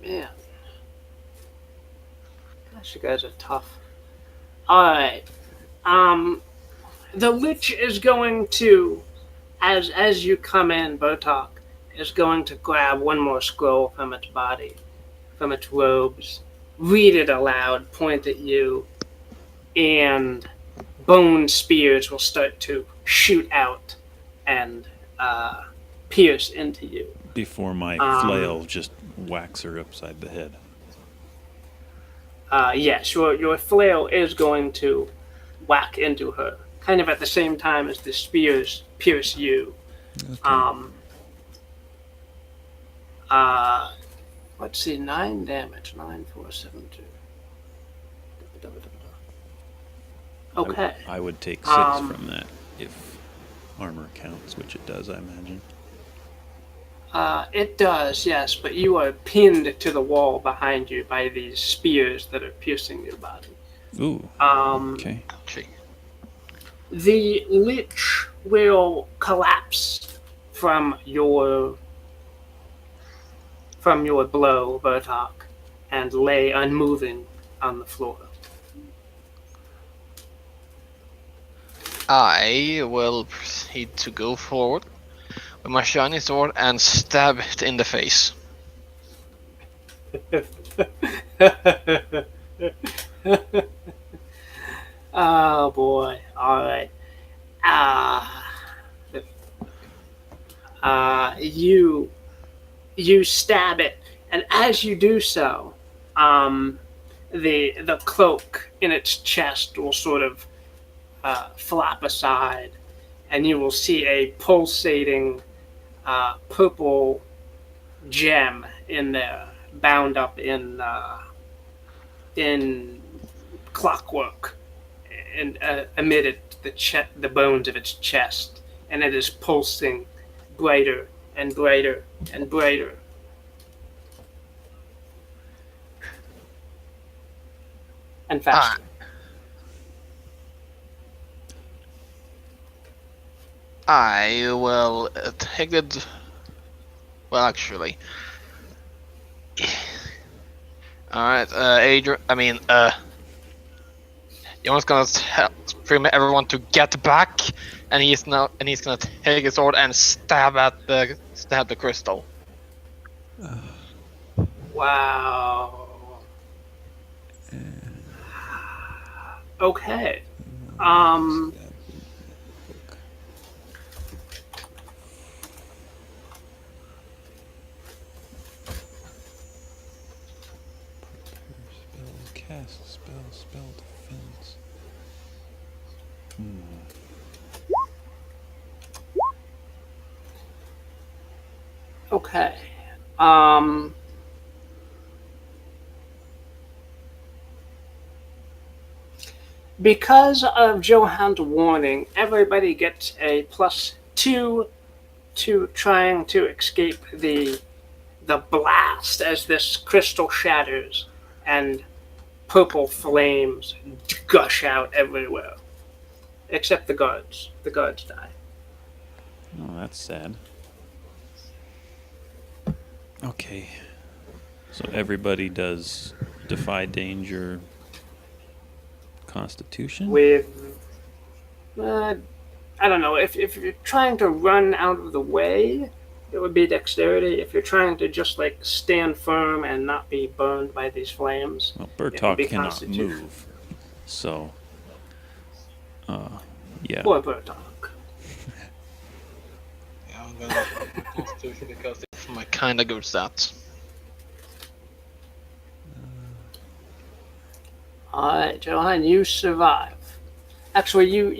Man. Gosh, you guys are tough. Alright. The lich is going to, as you come in, Botok, is going to grab one more scroll from its body, from its robes, read it aloud, point at you, and bone spears will start to shoot out and pierce into you. Before my flail just whacks her upside the head. Yes, your flail is going to whack into her, kind of at the same time as the spears pierce you. Okay. Let's see, 9 damage. 9, 4, 7, 2. Okay. I would take 6 from that if armor counts, which it does, I imagine. It does, yes, but you are pinned to the wall behind you by these spears that are piercing your body. Ooh. Okay. Gee. The lich will collapse from your blow, Bertok, and lay unmoving on the floor. I will proceed to go forward with my shiny sword and stab it in the face. Oh boy! All right. You stab it, and as you do so, the cloak in its chest will sort of flap aside, and you will see a pulsating purple gem in there, bound up in clockwork, and amid the bones of its chest, and it is pulsing brighter and brighter and brighter. And faster. I will take it. Well, actually. Alright, Adrian. Jonas gonna tell pretty much everyone to get back, and he's gonna take his sword and stab the crystal. Wow. Okay. Cast spell defense. Okay. Because of Johan's warning, everybody gets a +2 to trying to escape the blast as this crystal shatters and purple flames gush out everywhere. Except the guards. The guards die. Oh, that's sad. Okay. So everybody does defy danger constitution? With I don't know, if you're trying to run out of the way, it would be dexterity. If you're trying to just like stand firm and not be burned by these flames, Well, it would Bertok be cannot Constitution. move. So, yeah. Poor Bertok. Yeah, I'm gonna Constitution because it's my kinda good stats. Alright, Johan, you survive. Actually, you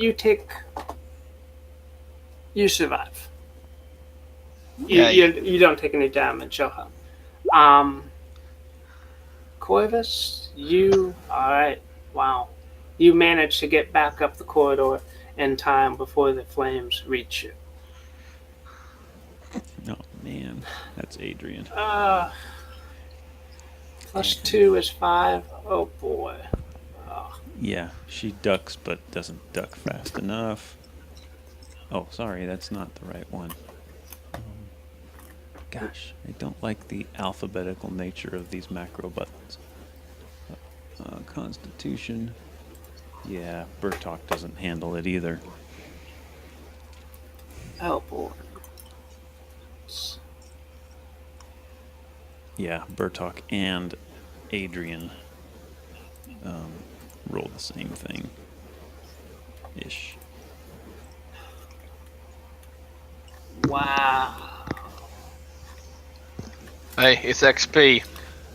survive. You don't take any damage, Johan. Corvus, alright, wow. You managed to get back up the corridor in time before the flames reach you. Oh, man. That's Adrian. +2 is 5. Oh, boy. Yeah, she ducks but doesn't duck fast enough. Oh, sorry, that's not the right one. Gosh, I don't like the alphabetical nature of these macro buttons. Constitution. Yeah, Bertok doesn't handle it either. Oh, boy. Yeah, Bertok and Adrian roll the same thing. Ish. Wow. Hey, it's XP.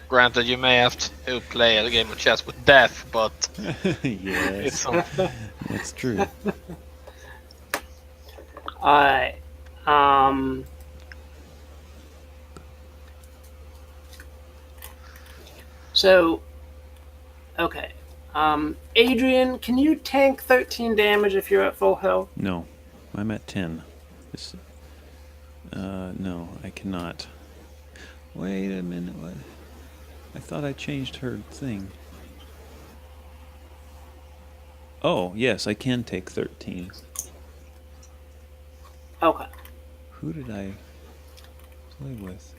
Granted, you may have to play a game of chess with death, but it's Yes, something. that's true. Alright. So, okay. Adrian, can you tank 13 damage if you're at full health? No, I'm at 10. This, no, I cannot. Wait a minute, what? I thought I changed her thing. Oh, yes, I can take 13. Okay. Who did I play with?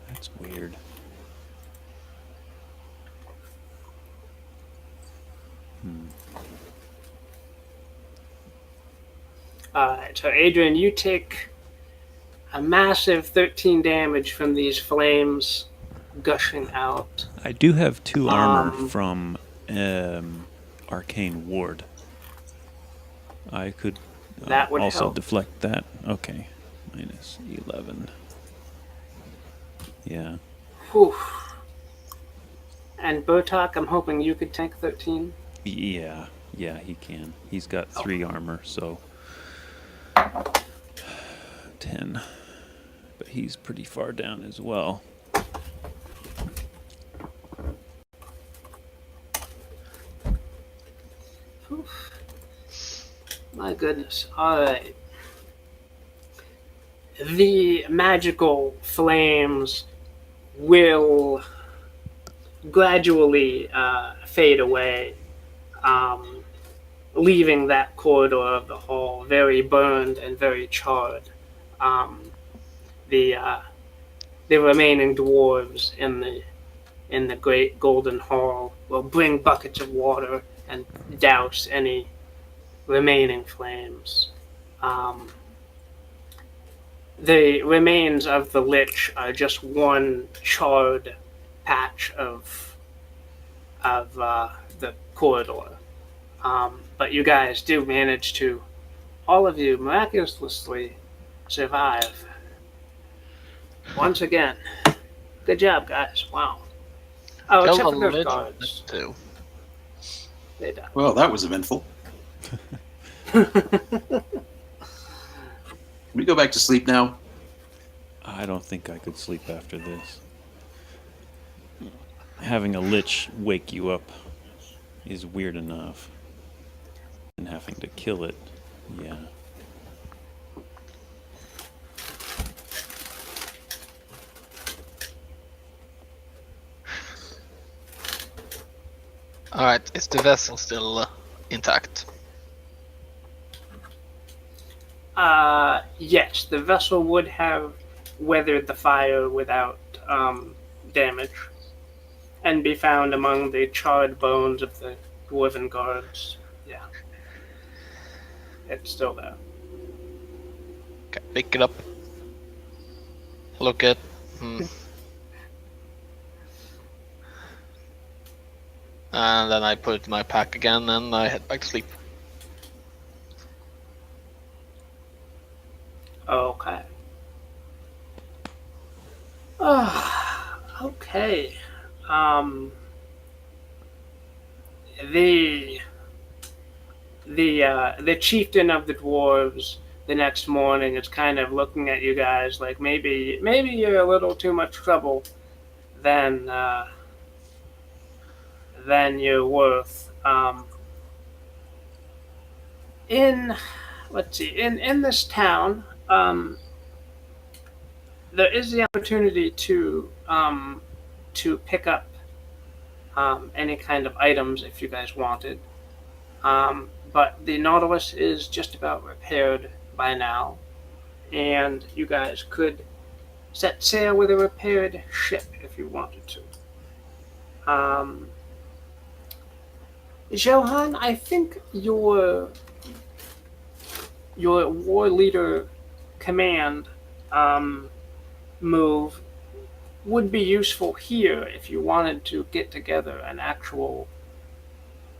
That's weird. Alright, so Adrian, you take a massive 13 damage from these flames gushing out. I do have 2 armor Um, from Arcane Ward. I could That would also help. deflect that. Okay, minus 11. Yeah. Whew. And Botok, I'm hoping you could tank 13. Yeah, he can. He's got 3 armor, so 10. But he's pretty far down as well. My goodness. Alright. The magical flames will gradually fade away, leaving that corridor of the hall very burned and very charred. The remaining dwarves in the great golden hall will bring buckets of water and douse any remaining flames. The remains of the lich are just one charred patch of the corridor. But you guys do manage to, all of you, miraculously survive. Once again. Good job, guys. Wow. Oh, Kill except the for those lich guards. too. They died. Well, that was eventful. Can we go back to sleep now? I don't think I could sleep after this. Having a lich wake you up is weird enough. And having to kill it, yeah. Alright, is the vessel still intact? Yes, the vessel would have weathered the fire without damage, and be found among the charred bones of the dwarven guards. Yeah, it's still there. Okay, pick it up. Look at. And then I put it in my pack again and I head back to sleep. Okay. Okay. The chieftain of the dwarves the next morning is kind of looking at you guys like maybe you're a little too much trouble than you're worth. In this town, there is the opportunity to pick up any kind of items if you guys wanted. But the Nautilus is just about repaired by now, and you guys could set sail with a repaired ship if you wanted to. Johan, I think your war leader command move would be useful here if you wanted to get together an actual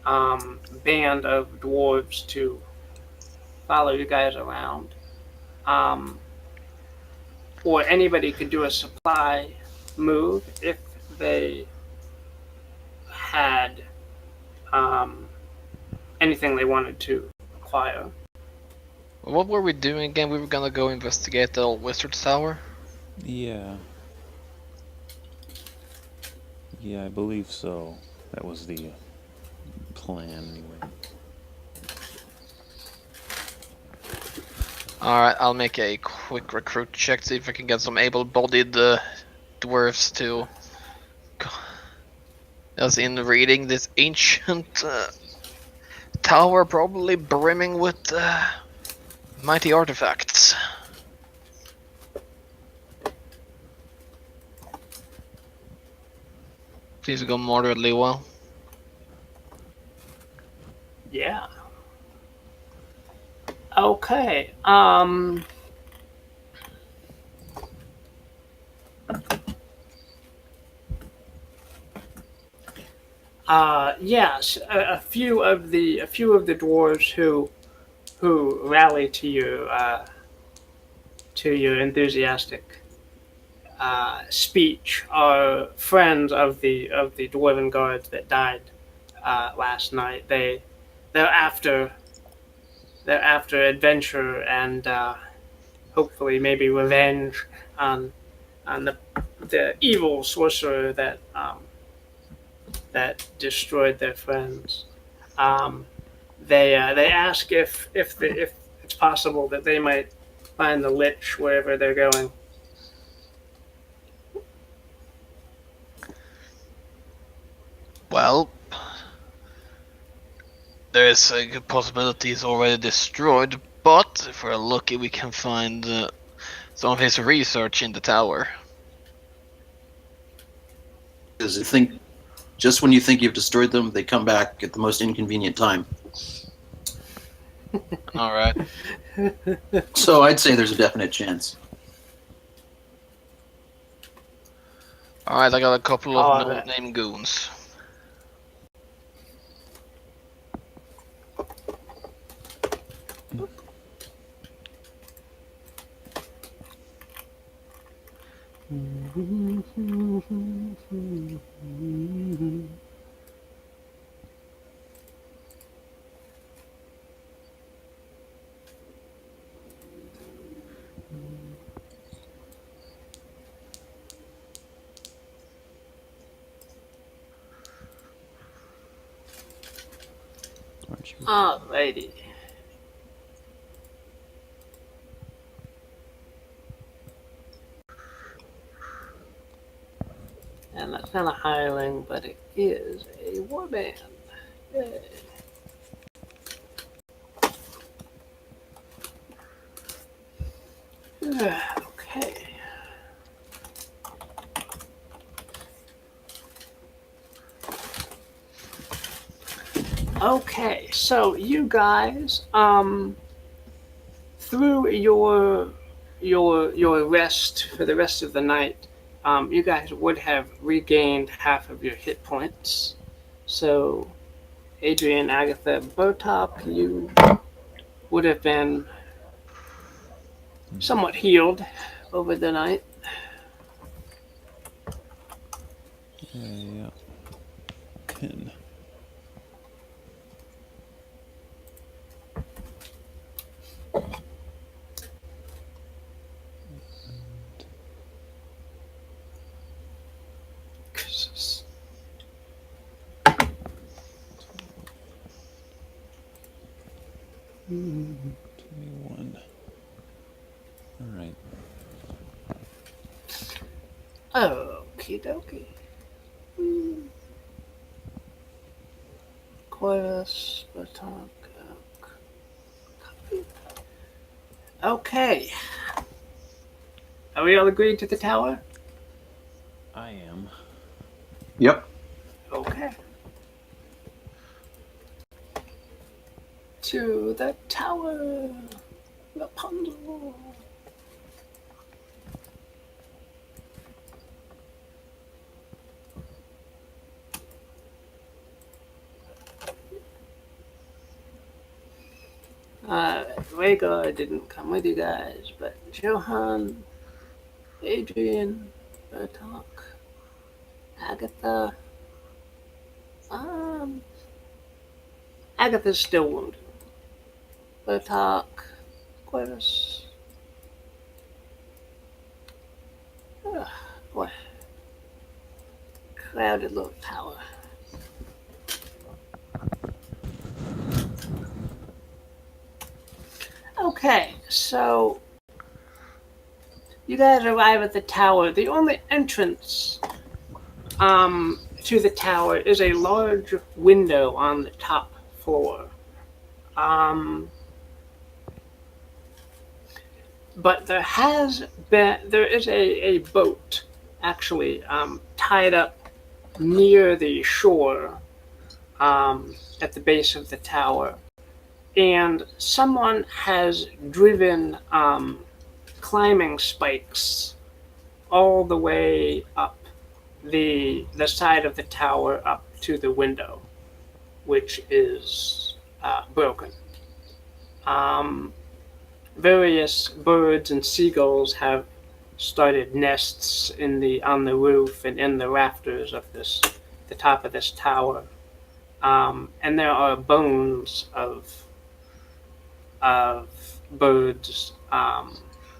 band of dwarves to follow you guys around. or anybody could do a supply move if they had anything they wanted to acquire. What were we doing again? We were gonna go investigate the old wizard's tower. Yeah. Yeah, I believe so. That was the plan, anyway. Alright, I'll make a quick recruit check, see if I can get some able-bodied dwarves to... As in reading this ancient tower, probably brimming with mighty artifacts. Seems to go moderately well. Yeah. Okay. Yes, a few of the dwarves who rally to your enthusiastic speech are friends of the dwarven guards that died last night. They're after adventure and hopefully maybe revenge on the evil sorcerer that destroyed their friends. They ask if it's possible that they might find the lich wherever they're going. Well, there is a good possibility it's already destroyed, but if we're lucky we can find some of his research in the tower. Because I think just when you think you've destroyed them, they come back at the most inconvenient time. Alright. So I'd say there's a definite chance. Alright, I got a couple of Alright. no-name goons. Aren't you? Alrighty. And that's not a hireling, but it is a warband. Yay. Okay. Okay, so you guys, through your rest for the rest of the night, you guys would have regained half of your hit points. So, Adrian, Agatha, Botop, you would have been somewhat healed over the night. Yeah. 10. Mm, 21. All right. Okie dokie. Chorus, Botop. Okay. Are we all agreed to the tower? I am. Yep. Okay. To the tower, Rapunzel. Rhaegar didn't come with you guys, but Johan, Adrian, Bertok, Agatha. Agatha's still wounded. Bertok, Converse. Boy. Crowded little tower. Okay, so you guys arrive at the tower. The only entrance to the tower is a large window on the top floor. But there is a boat actually tied up near the shore at the base of the tower. And someone has driven climbing spikes all the way up the side of the tower up to the window, which is broken. Various birds and seagulls have started nests on the roof and in the rafters of the top of this tower, and there are bones of birds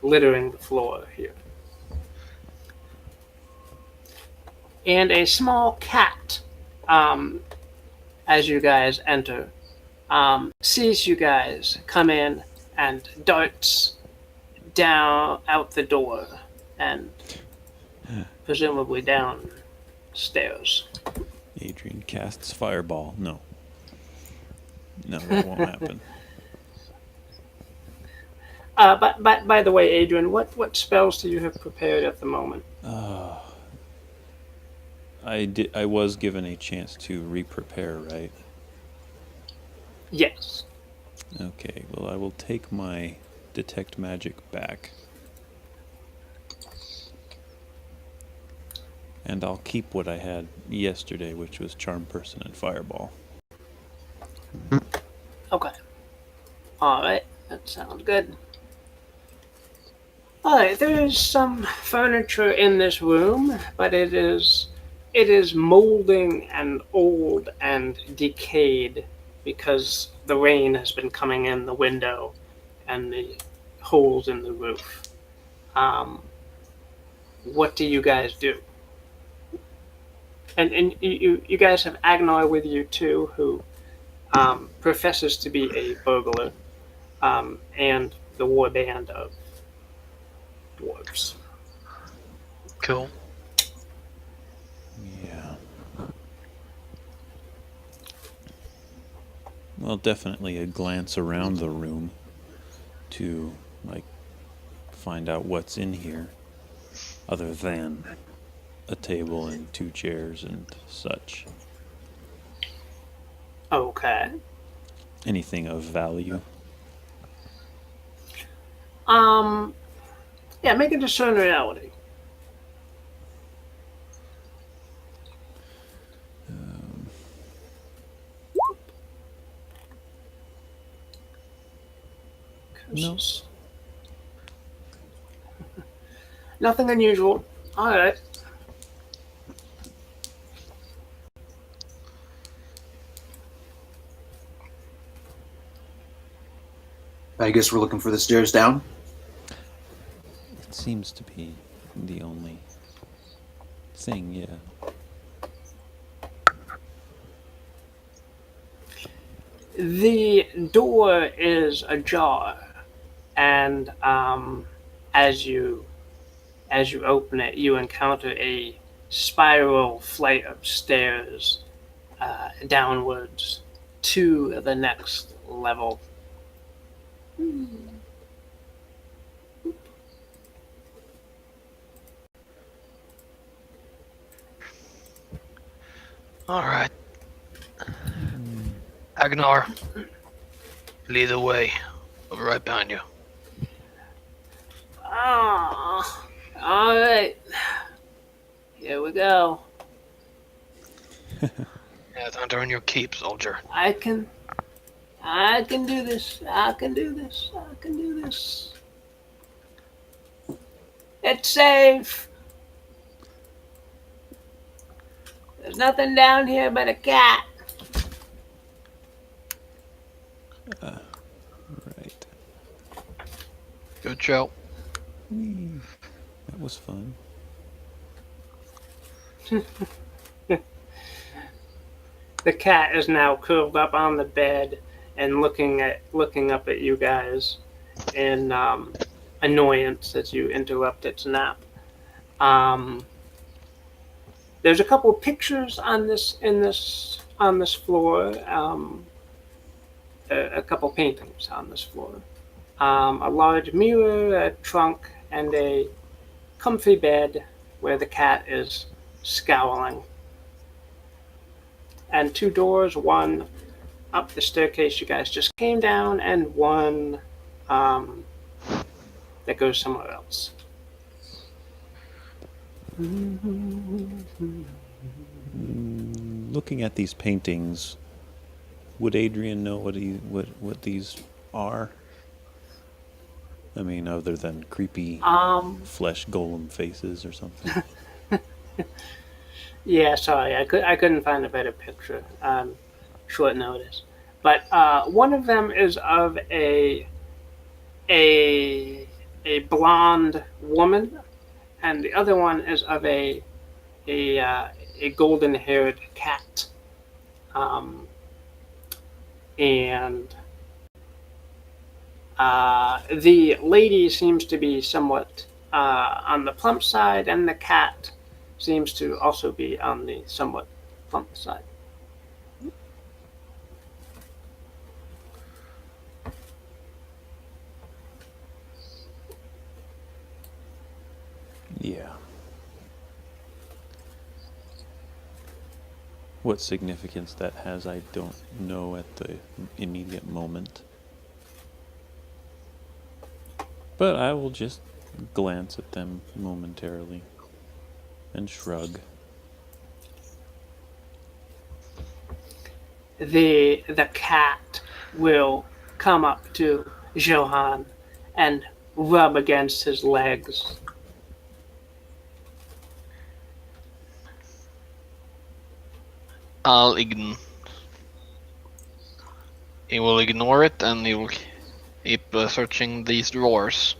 littering the floor here. And a small cat, as you guys enter, sees you guys come in and darts down out the door and presumably downstairs. Adrian casts fireball. No, that won't happen. But by the way, Adrian, what spells do you have prepared at the moment? I was given a chance to re-prepare, right? Yes. Okay, well, I will take my detect magic back. And I'll keep what I had yesterday, which was charm person and fireball. Okay. Alright, that sounds good. Alright, there is some furniture in this room, but it is molding and old and decayed because the rain has been coming in the window and the holes in the roof. What do you guys do? And you guys have Agnar with you too, who professes to be a burglar, and the war band of dwarves. Cool. Yeah. Well, definitely a glance around the room to, find out what's in here, other than a table and 2 chairs and such. Okay. Anything of value? Yeah, make a discern reality. No. Nothing unusual. Alright. I guess we're looking for the stairs down. It seems to be the only thing, yeah. The door is ajar, and as you open it, you encounter a spiral flight of stairs downwards to the next level. All right. Agnar, lead the way. I'll be right behind you. Oh, all right. Here we go. Yeah, time to earn your keep, soldier. I can do this. I can do this. It's safe. There's nothing down here but a cat. Right. Good job. That was fun. The cat is now curled up on the bed and looking up at you guys in annoyance as you interrupt its nap. There's a couple of pictures on this floor. A couple paintings on this floor. A large mirror, a trunk, and a comfy bed where the cat is scowling. And 2 doors, one up the staircase you guys just came down, and one that goes somewhere else. Looking at these paintings, would Adrian know what these are? I mean, other than creepy flesh golem faces or something. Yeah, sorry, I couldn't find a better picture on short notice. But one of them is of a blonde woman, and the other one is of a golden-haired cat. And the lady seems to be somewhat on the plump side, and the cat seems to also be on the somewhat plump side. Yeah. What significance that has, I don't know at the immediate moment. But I will just glance at them momentarily and shrug. The cat will come up to Johann and rub against his legs. He will ignore it, and he will keep searching these drawers.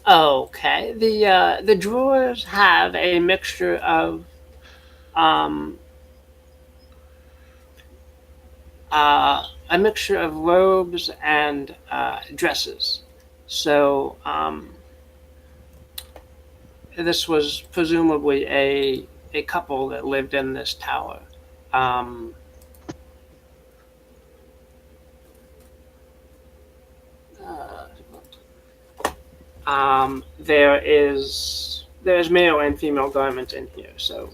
Okay, the drawers have a mixture of robes and dresses. So this was presumably a couple that lived in this tower. There's male and female garments in here, so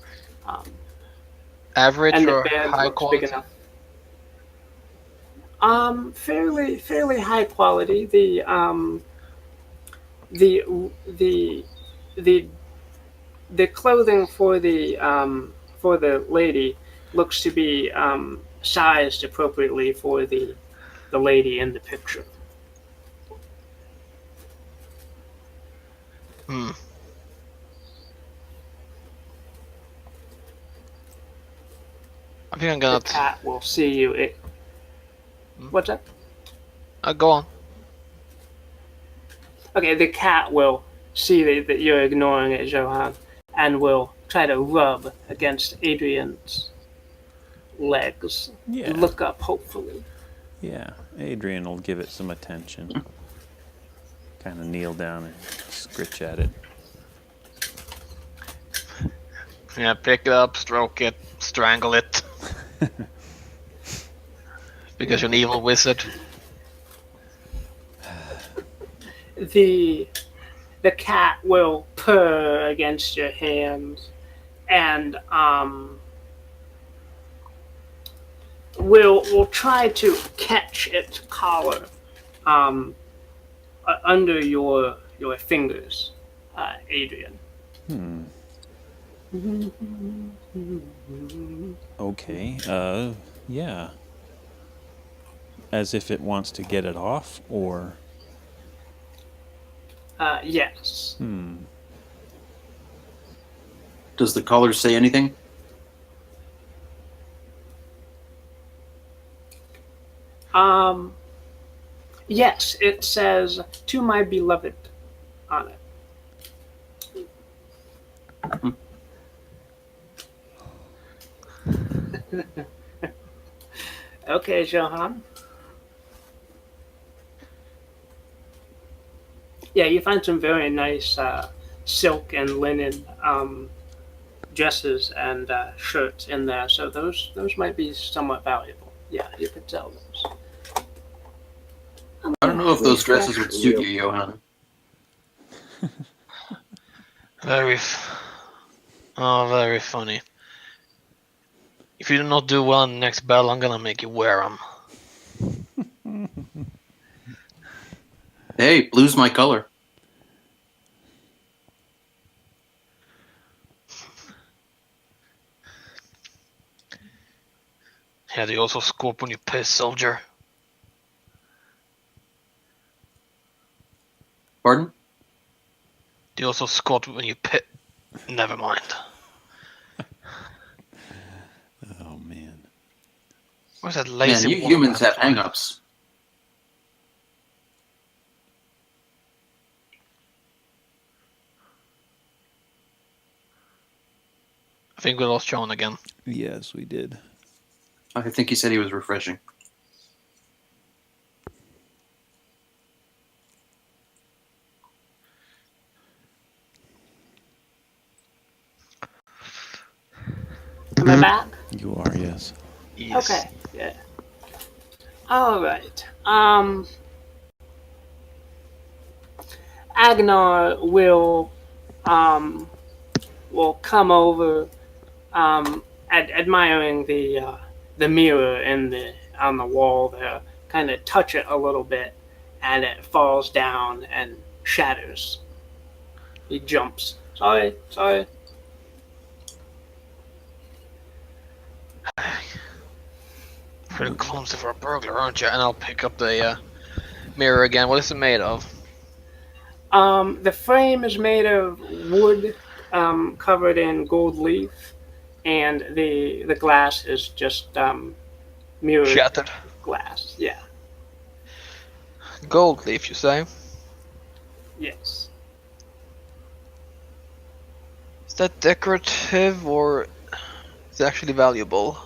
Average and the or bed high looks quality? big enough. Fairly high quality. The clothing for the lady looks to be sized appropriately for the lady in the picture. I think I'm gonna. The cat will see you. What's that? Go on. Okay, the cat will see that you're ignoring it, Johann, and will try to rub against Adrian's legs. Yeah. Look up, hopefully. Yeah, Adrian will give it some attention. Kind of kneel down and scritch at it. Yeah, pick it up, stroke it, strangle it. Because you're an evil wizard. The cat will purr against your hands and will try to catch its collar under your fingers, Adrian. Okay, yeah. as if it wants to get it off, or? Yes. Does the collar say anything? Yes, it says "To my beloved" on it. Okay, Johan. Yeah, you find some very nice silk and linen dresses and shirts in there, so those might be somewhat valuable. Yeah, you could sell those. I don't know if those dresses would suit you, Johan. Very funny. If you do not do well in the next battle, I'm gonna make you wear them. Hey, blue's my color. Yeah, do you also scorp when you piss, soldier? Pardon? Do you also scorp when you pit? Never mind. Oh man. Where's that Man, lazy you woman humans that have find? hang-ups. I think we lost John again. Yes, we did. I think he said he was refreshing. Am I back? You are, yes. Yes. Okay. Yeah. All right. Agnar will come over, admiring the mirror on the wall there, kind of touch it a little bit, and it falls down and shatters. He jumps. Sorry. Pretty clumsy for a burglar, aren't you? And I'll pick up the mirror again. What is it made of? The frame is made of wood, covered in gold leaf, and the glass is just mirrored Shattered. glass. Yeah. Gold leaf, you say? Yes. Is that decorative or is it actually valuable?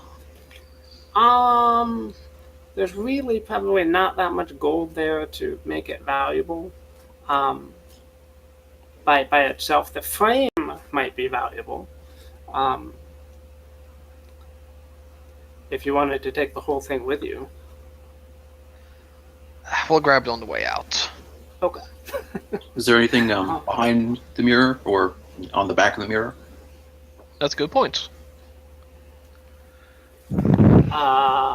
There's really probably not that much gold there to make it valuable. By itself, the frame might be valuable. If you wanted to take the whole thing with you. We'll grab it on the way out. Okay. Is there anything behind the mirror or on the back of the mirror? That's a good point.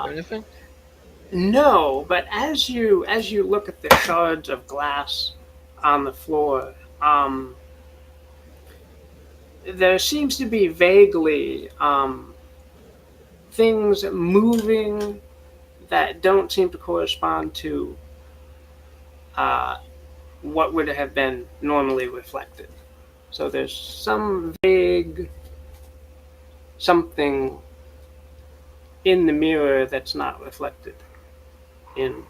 Anything? No, but as you look at the shards of glass on the floor, there seems to be vaguely things moving that don't seem to correspond to what would have been normally reflected. So there's some vague something in the mirror that's not reflected in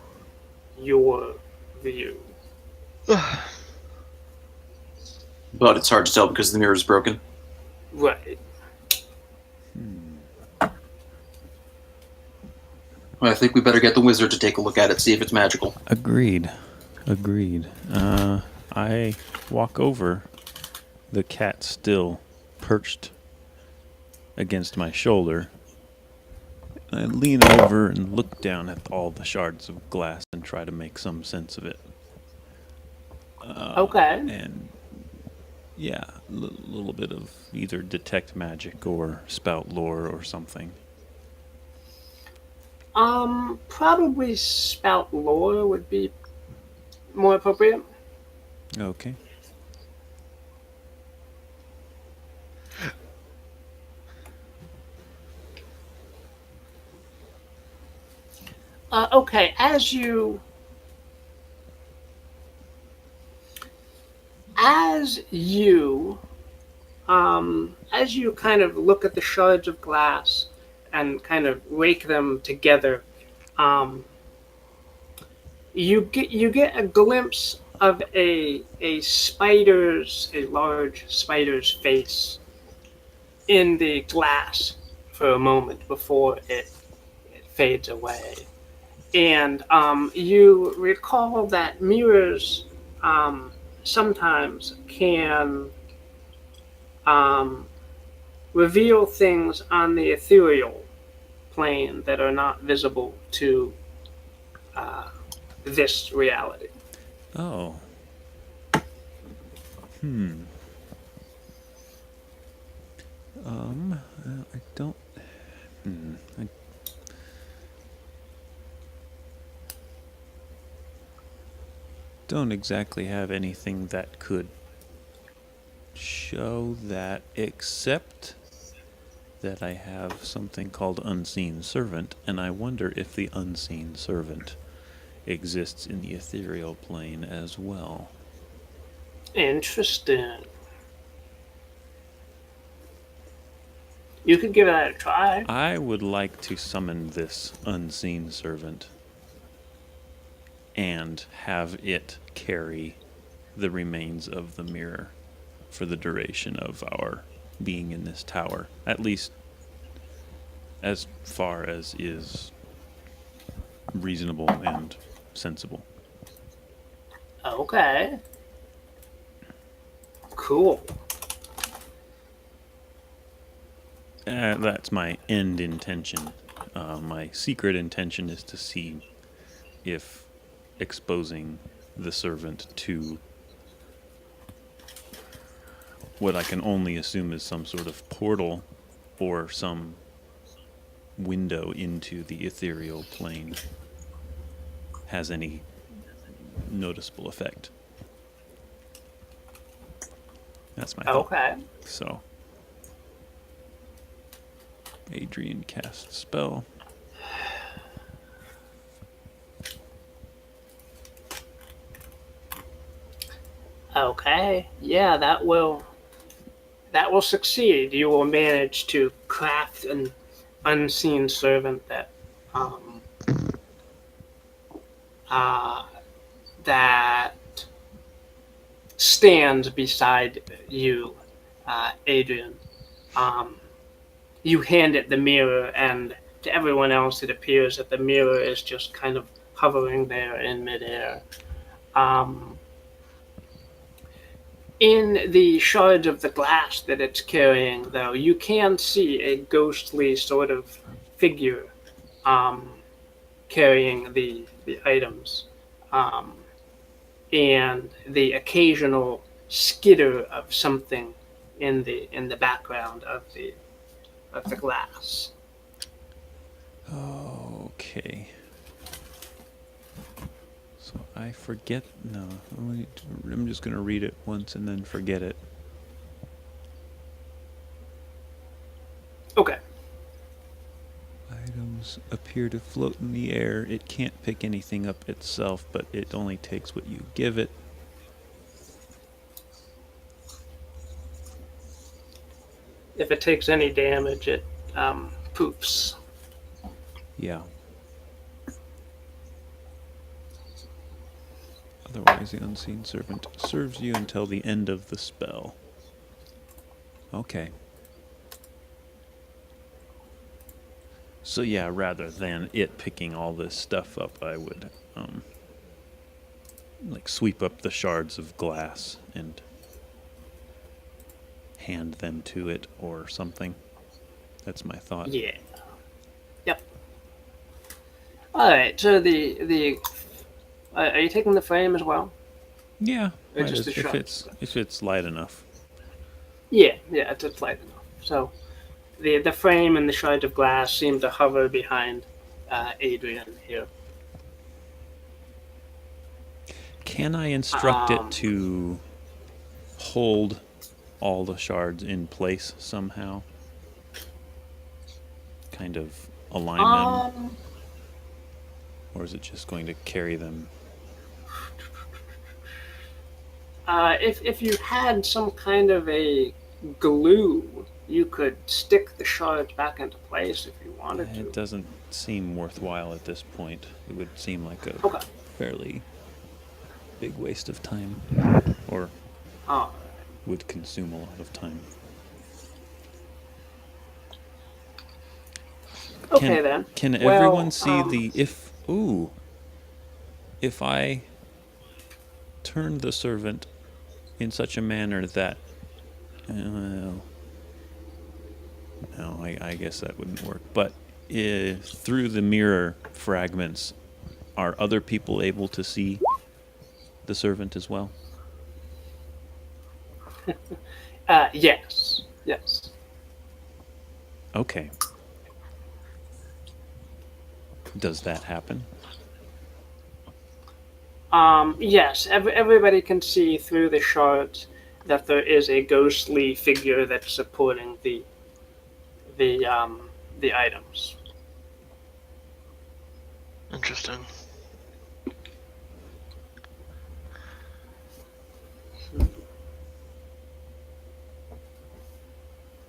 your view. But it's hard to tell because the mirror is broken. Right. Well, I think we better get the wizard to take a look at it, see if it's magical. Agreed. I walk over, the cat still perched against my shoulder. I lean over and look down at all the shards of glass and try to make some sense of it. Okay. And yeah, a little bit of either detect magic or spout lore or something. Probably spout lore would be more appropriate. Okay. Okay, as you as you kind of look at the shards of glass and kind of rake them together, um, you get a glimpse of a large spider's face in the glass for a moment before it fades away. And you recall that mirrors sometimes can um, reveal things on the ethereal plane that are not visible to uh, this reality. Oh. Hmm. I don't. I don't exactly have anything that could show that, except that I have something called Unseen Servant, and I wonder if the Unseen Servant exists in the ethereal plane as well. Interesting. You could give that a try. I would like to summon this Unseen Servant and have it carry the remains of the mirror for the duration of our being in this tower, at least as far as is reasonable and sensible. Okay. Cool. That's my end intention. My secret intention is to see if exposing the servant to what I can only assume is some sort of portal or some window into the ethereal plane has any noticeable effect. That's my thought. Okay. So, Adrian casts spell. Okay. Yeah, that will succeed. You will manage to craft an unseen servant that uh, that stands beside you, Adrian. You hand it the mirror, and to everyone else, it appears that the mirror is just kind of hovering there in midair. In the shards of the glass that it's carrying, though, you can see a ghostly sort of figure carrying the items, and the occasional skitter of something in the background of the glass. Okay. So I forget. No, I'm just going to read it once and then forget it. Okay. Items appear to float in the air. It can't pick anything up itself, but it only takes what you give it. If it takes any damage, it poofs. Yeah. Otherwise, the unseen servant serves you until the end of the spell. Okay. So yeah, rather than it picking all this stuff up, I would like sweep up the shards of glass and hand them to it or something. That's my thought. Yeah. Yep. All right. So are you taking the frame as well? Yeah, Or just the if shards? it's light enough. Yeah. It's light enough. So the frame and the shards of glass seem to hover behind Adrian here. Can I instruct it to hold all the shards in place somehow? Kind of align them? or is it just going to carry them? If you had some kind of a glue, you could stick the shards back into place if you wanted to. It doesn't seem worthwhile at this point. It would seem like a Okay. fairly big waste of time, or Oh, would consume a lot of time. okay then. Can Well, everyone see the if I turn the servant in such a manner that no, I guess that wouldn't work. But through the mirror fragments, are other people able to see the servant as well? Yes. Yes. Okay. Does that happen? Yes. Everybody can see through the shards that there is a ghostly figure that's supporting the items. Interesting.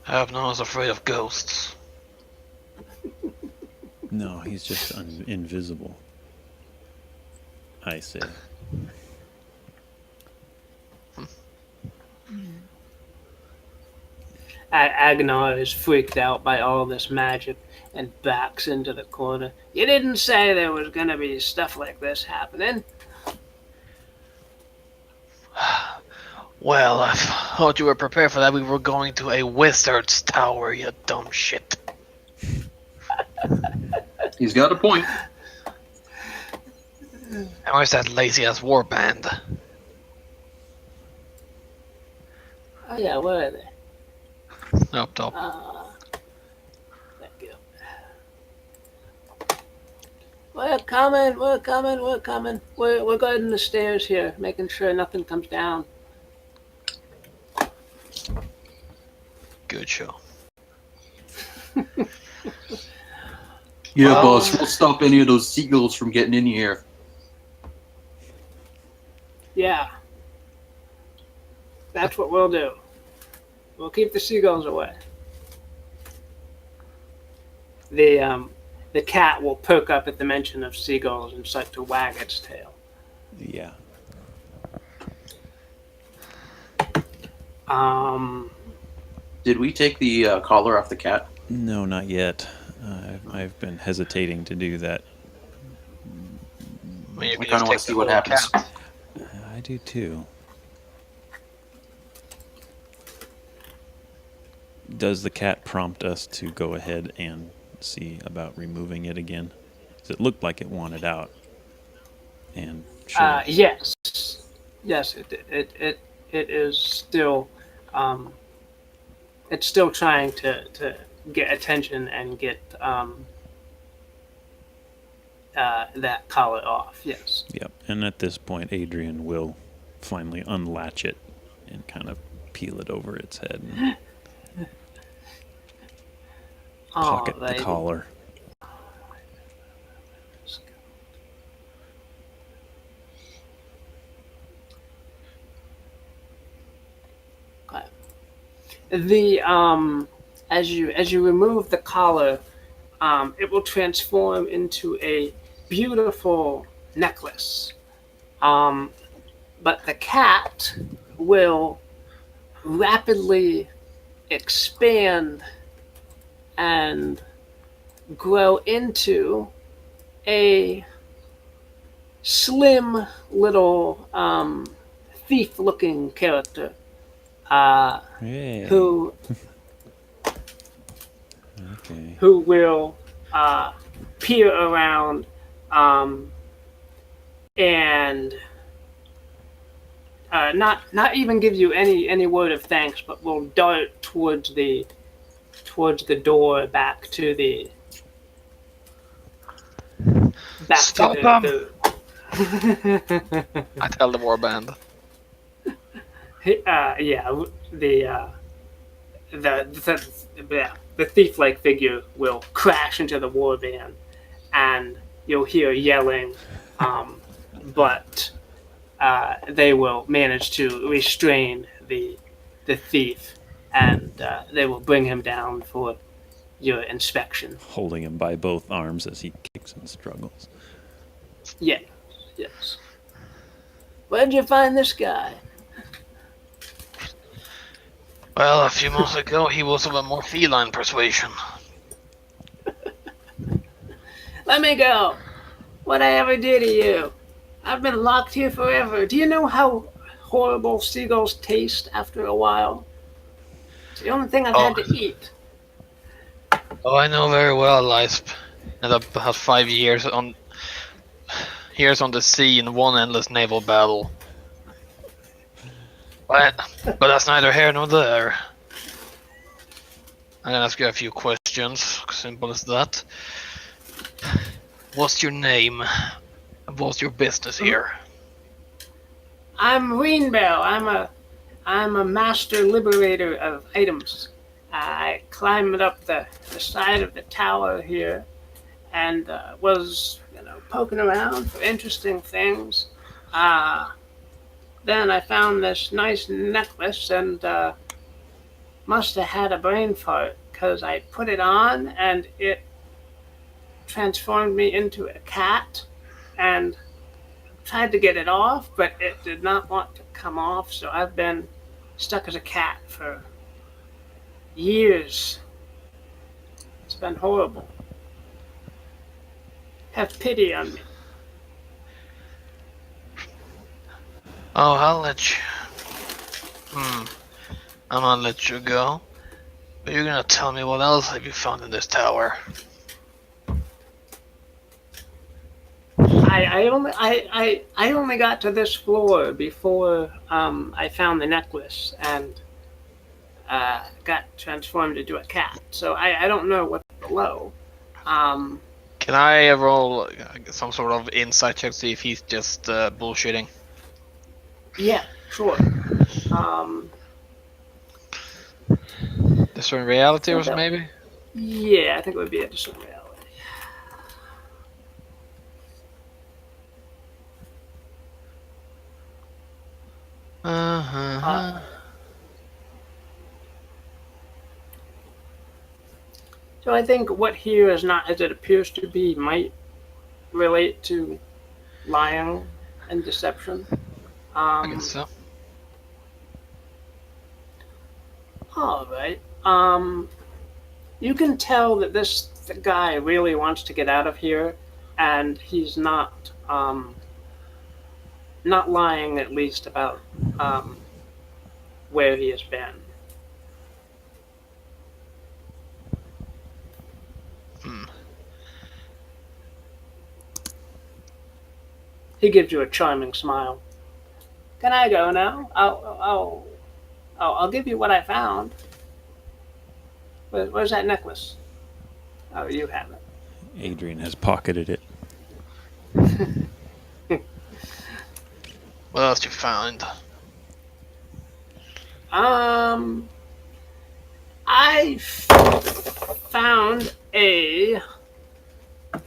I hope no one's afraid of ghosts. No, he's just invisible. I say. Agnar is freaked out by all this magic and backs into the corner. You didn't say there was gonna be stuff like this happening. Well, I thought you were prepared for that. We were going to a wizard's tower, you dumb shit. He's got a point. And where's that lazy-ass warband? Oh yeah, where are they? Up top. Thank you. We're coming. We're guarding the stairs here, making sure nothing comes down. Good show. Yeah, boss, we'll stop any of those seagulls from getting in here. Yeah. That's what we'll do. We'll keep the seagulls away. The cat will perk up at the mention of seagulls and start to wag its tail. Yeah. Did we take the collar off the cat? No, not yet. I've been hesitating to do that. I mean, you I can kind of just want take to see the what whole happens. cat. I do too. Does the cat prompt us to go ahead and see about removing it again? 'Cause it looked like it wanted out. And sure. Yes. Yes, it is still it's still trying to get attention and get that collar off. Yes. Yep. And at this point, Adrian will finally unlatch it and kind of peel it over its head and pocket the Alrighty. collar. The as you remove the collar, it will transform into a beautiful necklace. But the cat will rapidly expand and grow into a slim little thief-looking character. Hey. Who Okay. will peer around and not even give you any word of thanks, but will dart towards the door back to the Stop to them! the I tell the warband. The thief-like figure will crash into the warband and you'll hear yelling, but they will manage to restrain the thief, and they will bring him down for your inspection. Holding him by both arms as he kicks and struggles. Yes, yes. Where'd you find this guy? Well, a few months ago, he was of a more feline persuasion. Let me go. What I ever did to you? I've been locked here forever. Do you know how horrible seagulls taste after a while? It's the only thing I've had to eat. Oh, I know very well. I spent about 5 years on the sea in one endless naval battle. But that's neither here nor there. I'm gonna ask you a few questions. Simple as that. What's your name? What's your business here? I'm Greenbell. I'm a master liberator of items. I climbed up the side of the tower here and was, poking around for interesting things. Then I found this nice necklace and must have had a brain fart because I put it on and it transformed me into a cat and tried to get it off, but it did not want to come off, so I've been stuck as a cat for years. It's been horrible. Have pity on me. Oh, I'll let you. I'm gonna let you go. But you're gonna tell me what else have you found in this tower? I only got to this floor before I found the necklace and got transformed into a cat. So I don't know what's below. Can I roll some sort of insight check to see if he's just bullshitting? Yeah, sure. Discern reality or maybe? Yeah, I think it would be a discern reality. So I think what here is not as it appears to be might relate to lying and deception. I guess so. All right. You can tell that the guy really wants to get out of here, and he's not lying, at least about where he has been. He gives you a charming smile. Can I go now? I'll give you what I found. Where's that necklace? Oh, you have it. Adrian has pocketed it. What else you found? I found a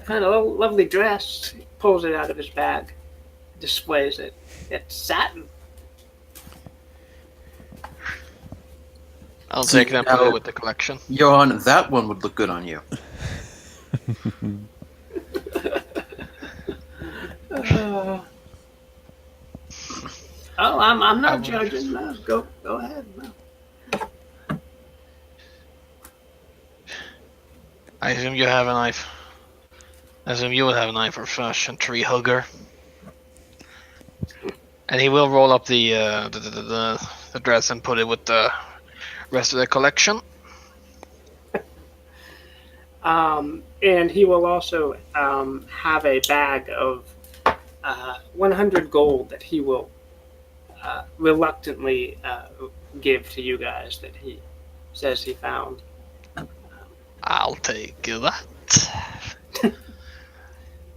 lovely dress. He pulls it out of his bag, displays it. It's satin. I'll take it and put it with the collection. Johan, that one would look good on you. I'm not judging. No, go ahead. No. I assume you have a knife. I assume you would have a knife or flash and tree hugger. And he will roll up the dress and put it with the rest of the collection. And he will also have a bag of 100 gold that he will reluctantly give to you guys that he says he found. I'll take that.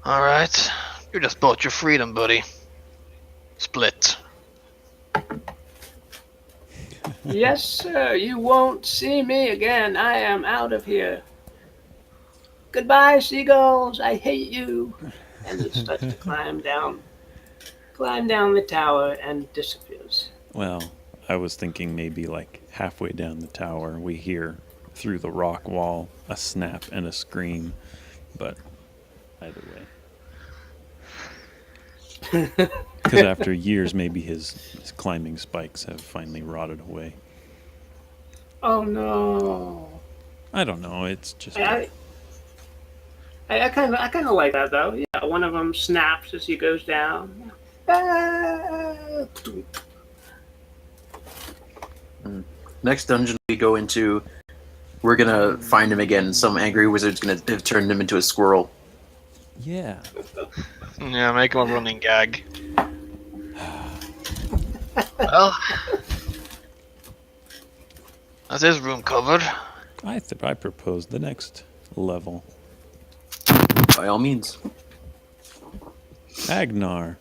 Alright. You just bought your freedom, buddy. Split. Yes, sir. You won't see me again. I am out of here. Goodbye, seagulls. I hate you. And he starts to climb down the tower and disappears. Well, I was thinking maybe like halfway down the tower, we hear through the rock wall a snap and a scream, but either way. Because after years, maybe his climbing spikes have finally rotted away. Oh no! I don't know. It's just I kind of like that though. Yeah, one of them snaps as he goes down. Ah! Next dungeon we go into, we're gonna find him again. Some angry wizard's gonna have turned him into a squirrel. yeah. Yeah, make him a running gag. Well, that's his room covered. I propose the next level. By all means. Agnar,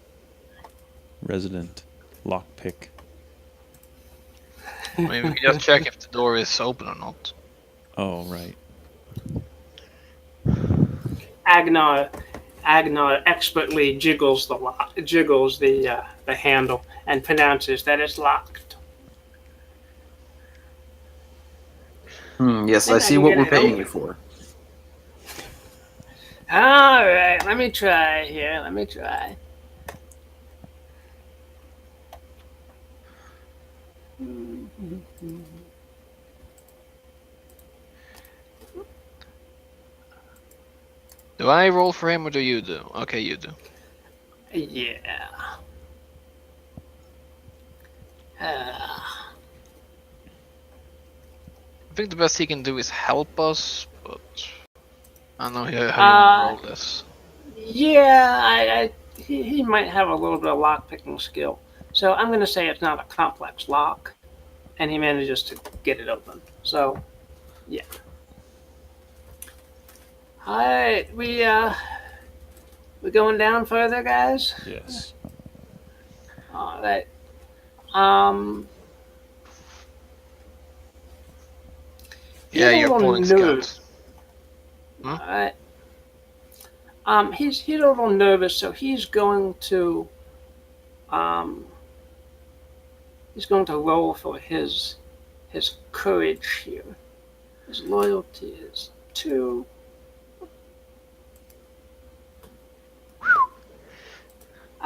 resident lockpick. I mean, we can just check if the door is open or not. Oh right. Agnar expertly jiggles the handle and pronounces that it's locked. Yes, I Think I see can what get we're it paying open. you for. All right, let me try here. Let me try. Do I roll for him or do you do? Okay, you do. Yeah. I think the best he can do is help us, but I don't know how you want to roll this. Yeah, he might have a little bit of lock picking skill. So I'm going to say it's not a complex lock, and he manages to get it open. So, yeah. All right, we going down further, guys. Yes. All right. Yeah, he's a you're little pulling nervous. scouts. All right. He's a little nervous, so he's going to roll for his courage here. His loyalty is 2.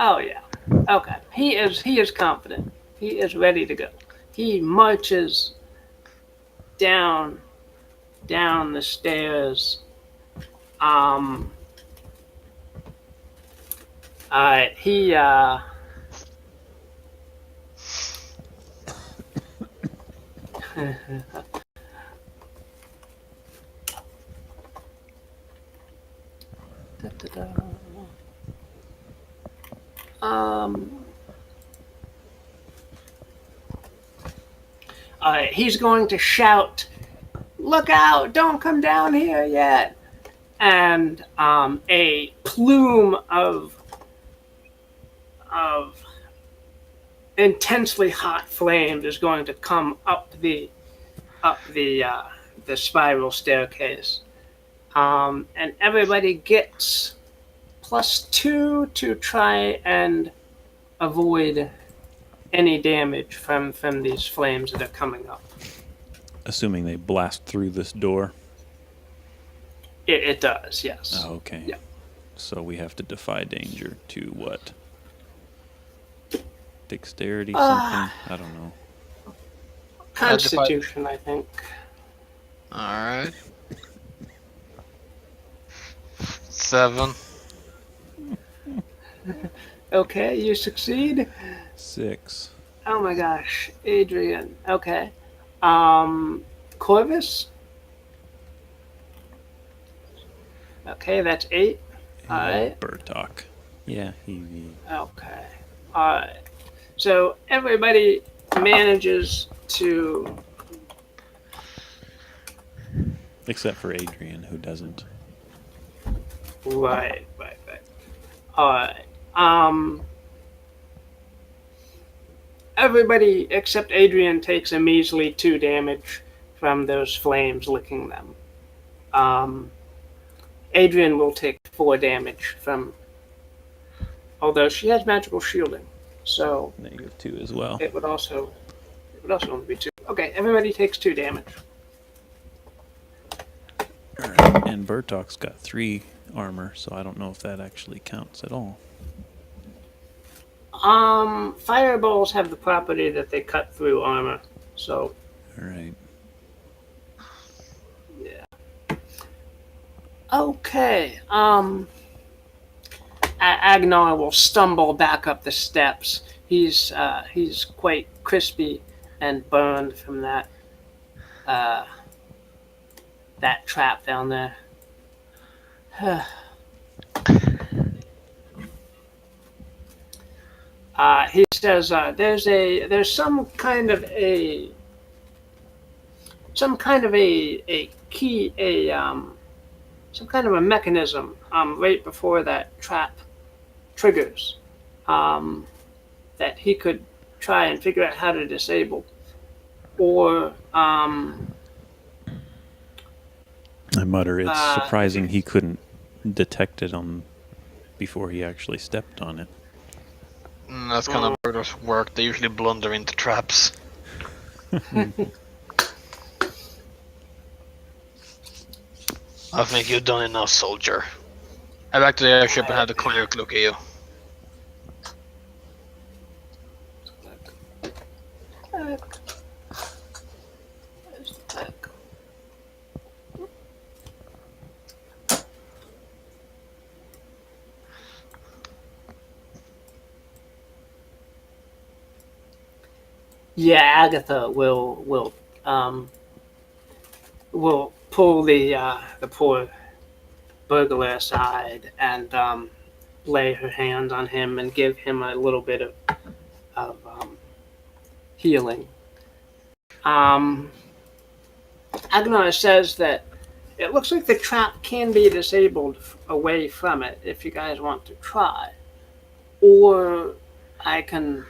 Oh yeah. Okay. He is confident. He is ready to go. He marches down the stairs. He he's going to shout, "Look out! Don't come down here yet!" And a plume of intensely hot flames is going to come up the spiral staircase, and everybody gets +2 to try and avoid any damage from these flames that are coming up. Assuming they blast through this door. It does, yes. Oh, okay. Yeah. So we have to defy danger to what? Dexterity, something? I don't know. Constitution, I think. Alright. 7. Okay, you succeed. 6. Oh my gosh, Adrian. Okay. Corvus. Okay, that's 8. Alright. Burtok. Yeah, he. Okay. Alright. So everybody manages to. Except for Adrian, who doesn't. Right. Alright. Everybody except Adrian takes a measly 2 damage from those flames licking them. Adrian will take 4 damage from. Although she has magical shielding, so -2 as well. it would also only be 2. Okay, everybody takes 2 damage. Alright, and Bertok's got 3 armor, so I don't know if that actually counts at all. Fireballs have the property that they cut through armor, so Alright. yeah. Okay. Agnar will stumble back up the steps. He's quite crispy and burned from that trap down there. He says there's some kind of a key, some kind of a mechanism right before that trap triggers that he could try and figure out how to disable, or I mutter, it's surprising he couldn't detect it before he actually stepped on it. That's kind of murder's work. They usually blunder into traps. I think you've done enough, soldier. Head back to the airship and have the cleric look at you. Yeah, Agatha will pull the poor burglar aside and lay her hand on him and give him a little bit of healing. Agnar says that it looks like the trap can be disabled away from it if you guys want to try, or I can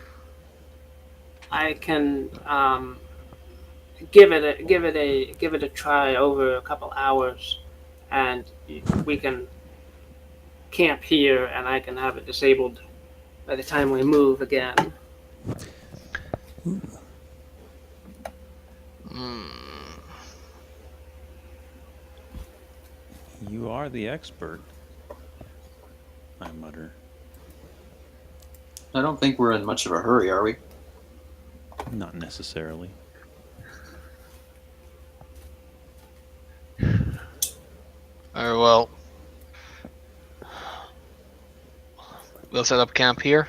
give it a try over a couple hours, and we can camp here, and I can have it disabled by the time we move again. You are the expert, I mutter. I don't think we're in much of a hurry, are we? Not necessarily. Very well. We'll set up camp here.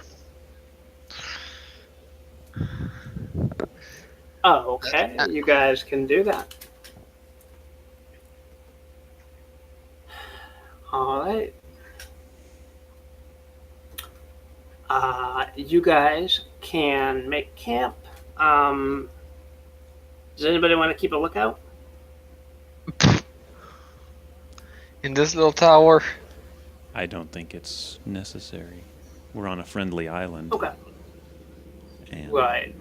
Oh, okay. You guys can do that. All right. You guys can make camp. Does anybody want to keep a lookout? In this little tower. I don't think it's necessary. We're on a friendly island. Okay. And Right.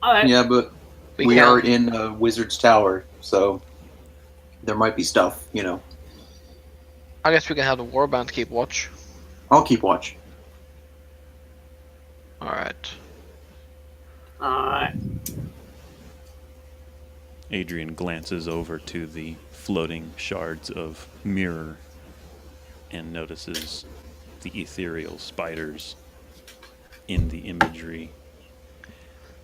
All right. Yeah, but we can- are in a wizard's tower, so there might be stuff, you know. I guess we can have the warband keep watch. I'll keep watch. Alright. All right. Adrian glances over to the floating shards of mirror and notices the ethereal spiders in the imagery,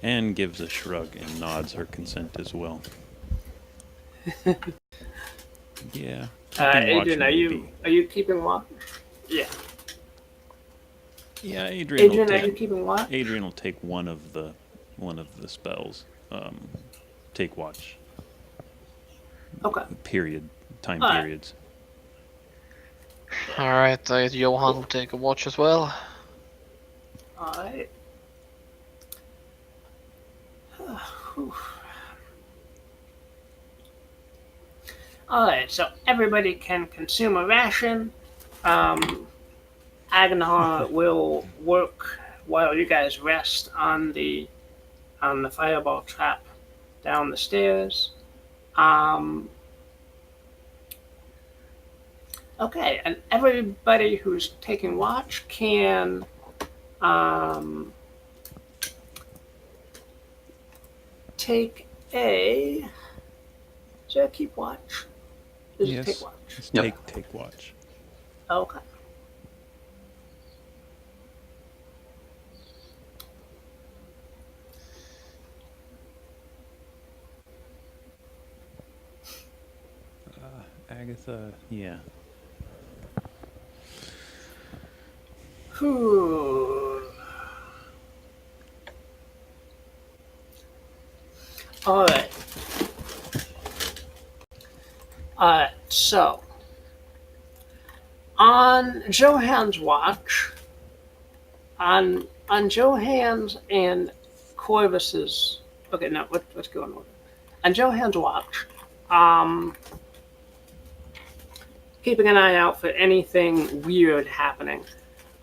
and gives a shrug and nods her consent as well. Yeah. keeping watch Adrian, maybe. are you keeping watch? Yeah. Yeah, Adrian Adrian, will are you take. keeping watch? Adrian will take one of the spells. Take watch. Okay. Time Alright. periods. Alright, I guess Johan will take a watch as well. All right. All right, so everybody can consume a ration. Agnar will work while you guys rest on the fireball trap down the stairs. Okay, and everybody who's taking watch can take a. Is it a keep watch? Is it take Yes. watch? Let's Yep. take watch. Okay. Agatha, yeah. Whew. All right. So on Johan's watch, on Johan's and Corvus's. Okay, no, let's go in order. On Johan's watch, keeping an eye out for anything weird happening.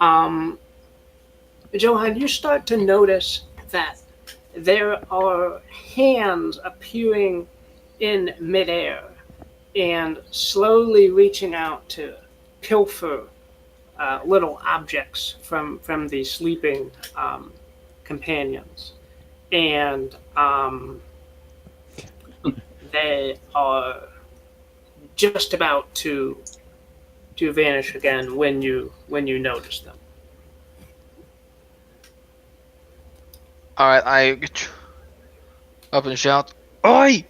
Johan, you start to notice that there are hands appearing in midair and slowly reaching out to pilfer little objects from the sleeping companions. And they are just about to vanish again when you notice them. Alright, I up and shout, "Oi!"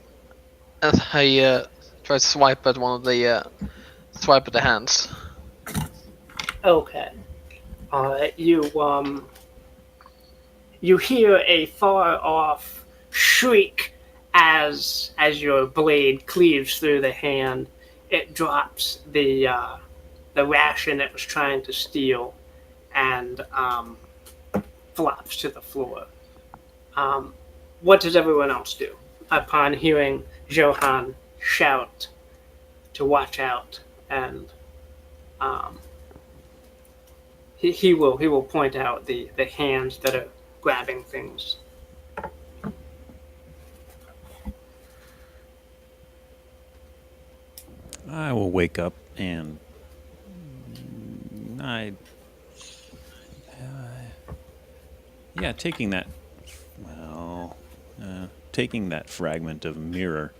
As I try to swipe at one of the hands. Okay. You hear a far off shriek as your blade cleaves through the hand. It drops the ration it was trying to steal and flops to the floor. What does everyone else do upon hearing Johan shout to watch out? And he will point out the hands that are grabbing things. I will wake up and taking that, taking that fragment of mirror,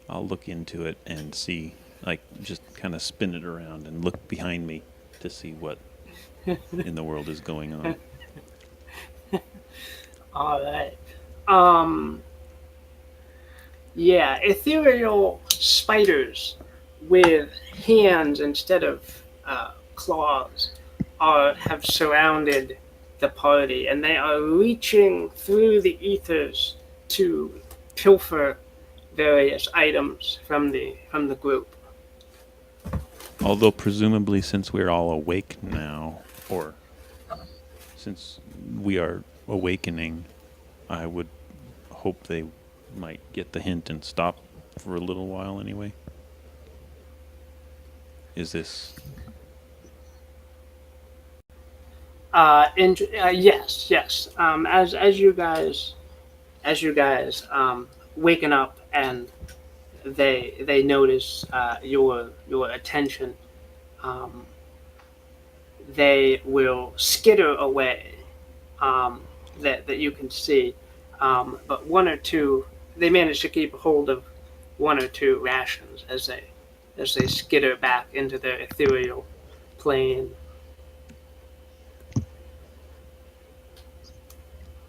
I'll look into it and see, like, just kind of spin it around and look behind me to see what in the world is going on. All right. Yeah, ethereal spiders with hands instead of claws have surrounded the party, and they are reaching through the ethers to pilfer various items from the group. Although presumably, since we're all awake now, or since we are awakening, I would hope they might get the hint and stop for a little while anyway. Is this... Yes. As you guys waken up and they notice your attention, they will skitter away. That you can see, but one or two, they manage to keep a hold of one or two rations as they skitter back into their ethereal plane.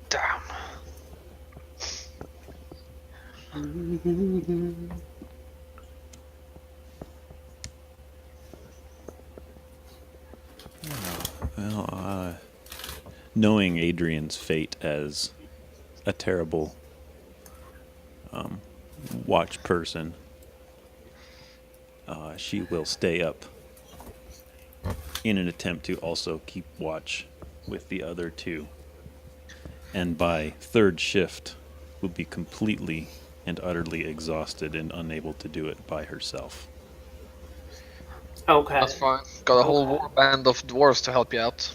Damn. Well, knowing Adrian's fate as a terrible watch person, she will stay up in an attempt to also keep watch with the other two. And by third shift, will be completely and utterly exhausted and unable to do it by herself. Okay. That's fine. Got a whole war band of dwarves to help you out.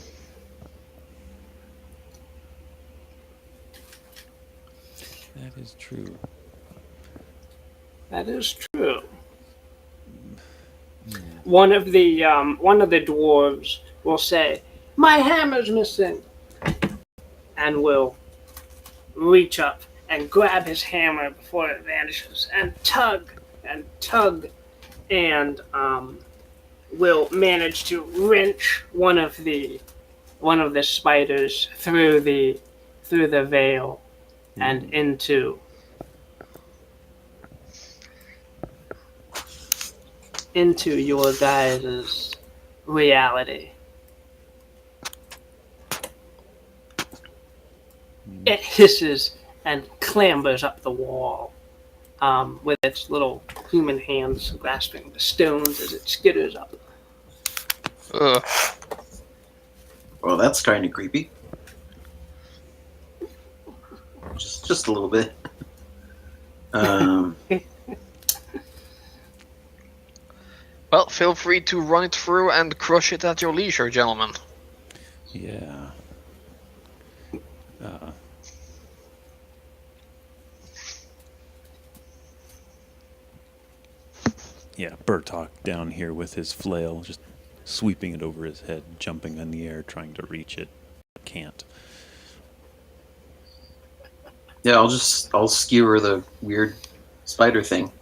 That is true. That is true. one of the dwarves will say, "My hammer's missing," and will reach up and grab his hammer before it vanishes and tug and will manage to wrench one of the spiders through the veil and into your guys' reality. It hisses and clambers up the wall, with its little human hands grasping the stones as it skitters up. Ugh. Well, that's kind of creepy. Just a little bit. Well, feel free to run it through and crush it at your leisure, gentlemen. Yeah. Yeah, Burtok down here with his flail, just sweeping it over his head, jumping in the air, trying to reach it. Can't. Yeah, I'll skewer the weird spider thing.